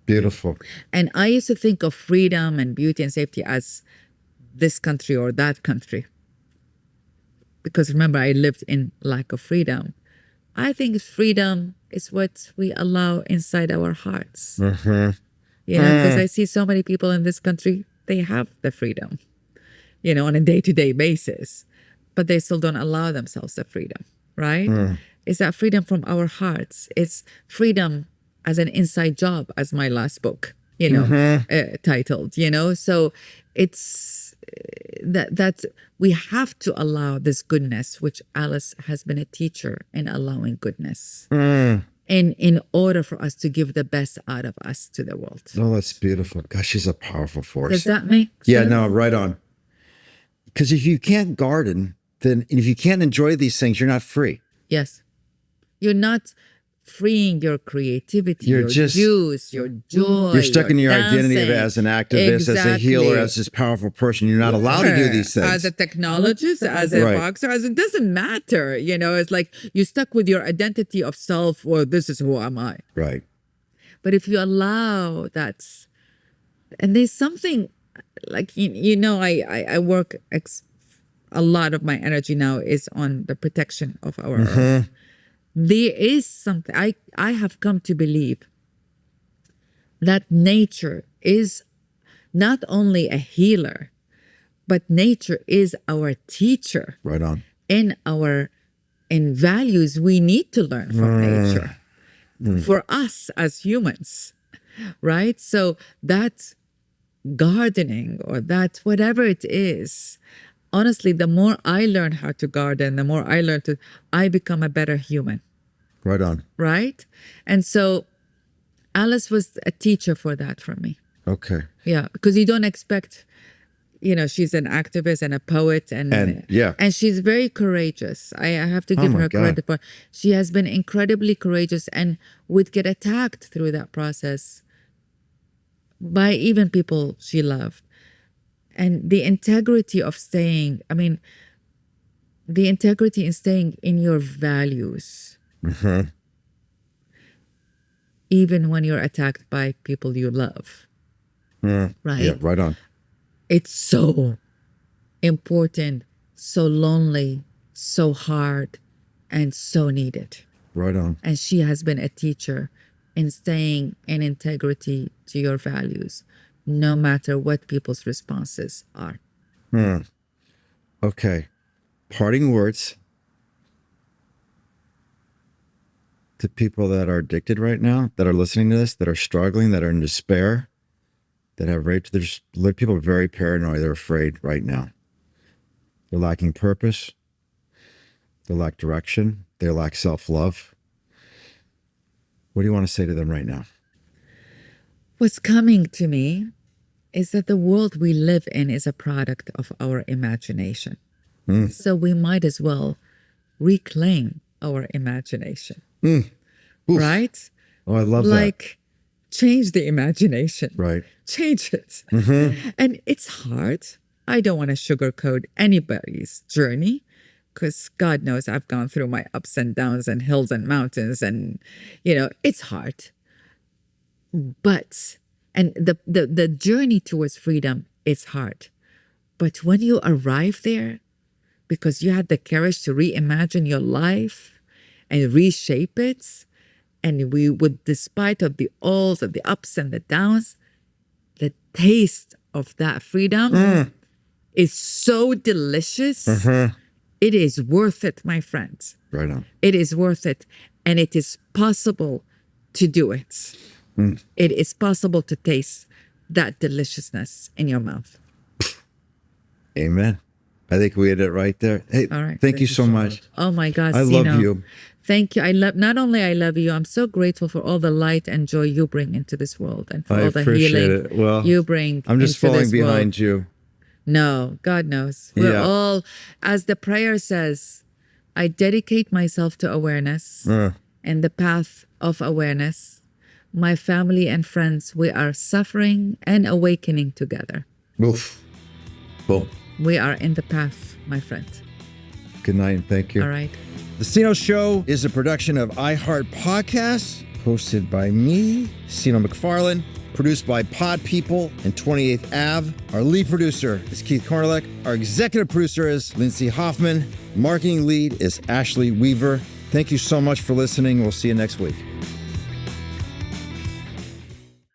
Beautiful. And I used to think of freedom and beauty and safety as this country or that country. Because remember, I lived in lack of freedom. I think freedom is what we allow inside our hearts. You know, because I see so many people in this country, they have the freedom, you know, on a day-to-day basis, but they still don't allow themselves the freedom, right? It's that freedom from our hearts. It's freedom as an inside job, as my last book, you know, titled, you know. So it's that we have to allow this goodness, which Alice has been a teacher in allowing goodness. And in order for us to give the best out of us to the world. Oh, that's beautiful. Gosh, she's a powerful force. Does that make sense? Yeah, no, right on. Because if you can't garden, then if you can't enjoy these things, you're not free. Yes. You're not freeing your creativity, your juice, your joy. You're stuck in your dancing. identity as an activist, as a healer, as this powerful person. You're not allowed to do these things. As a technologist, as a boxer, as it doesn't matter. You know, it's like you're stuck with your identity of self, or this is who am I. Right. But if you allow that, and there's something like, you know, I work, a lot of my energy now is on the protection of our earth. There is something, I have come to believe that nature is not only a healer, but nature is our teacher. Right on. In values we need to learn from nature. For us as humans, right? So that gardening, or that whatever it is, honestly, the more I learn how to garden, the more I become a better human. Right on. Right? And so Alice was a teacher for that for me. Okay. Yeah, because you don't expect, you know, she's an activist and a poet, and she's very courageous. I have to give her credit for. She has been incredibly courageous and would get attacked through that process by even people she loved. And the integrity of staying, the integrity in staying in your values, even when you're attacked by people you love. Right? Yeah, right on. It's so important, so lonely, so hard, and so needed. Right on. And she has been a teacher in staying in integrity to your values, no matter what people's responses are. Okay. Parting words to people that are addicted right now, that are listening to this, that are struggling, that are in despair, that have raped. There's people are very paranoid. They're afraid right now. They're lacking purpose. They lack direction. They lack self-love. What do you want to say to them right now? What's coming to me is that the world we live in is a product of our imagination. So we might as well reclaim our imagination. Right? Oh, I love like, change the imagination. Right. Change it. And it's hard. I don't want to sugarcoat anybody's journey, because God knows I've gone through my ups and downs and hills and mountains, and, it's hard. But, and the journey towards freedom is hard. But when you arrive there, because you had the courage to reimagine your life and reshape it, and despite of the alls and the ups and the downs, the taste of that freedom is so delicious. It is worth it, my friends. Right on. It is worth it. And it is possible to do it. It is possible to taste that deliciousness in your mouth. Amen. I think we hit it right there. Hey, All right. thank you so much. Oh my God, I love you. Thank you. Not only I love you, I'm so grateful for all the light and joy you bring into this world, and for I all the appreciate healing it. Well, you bring. I'm just into falling this behind world. you. No, God knows. We're Yeah. all, as the prayer says, I dedicate myself to awareness and the path of awareness. My family and friends, we are suffering and awakening together. Oof. Boom. We are in the path, my friend. Good night and thank you. All right. The Seano Show is a production of iHeart Podcasts, hosted by me, Seano McFarlane, produced by Pod People and 28th Ave. Our lead producer is Keith Cornelick. Our executive producer is Lindsay Hoffman. Marketing lead is Ashley Weaver. Thank you so much for listening. We'll see you next week.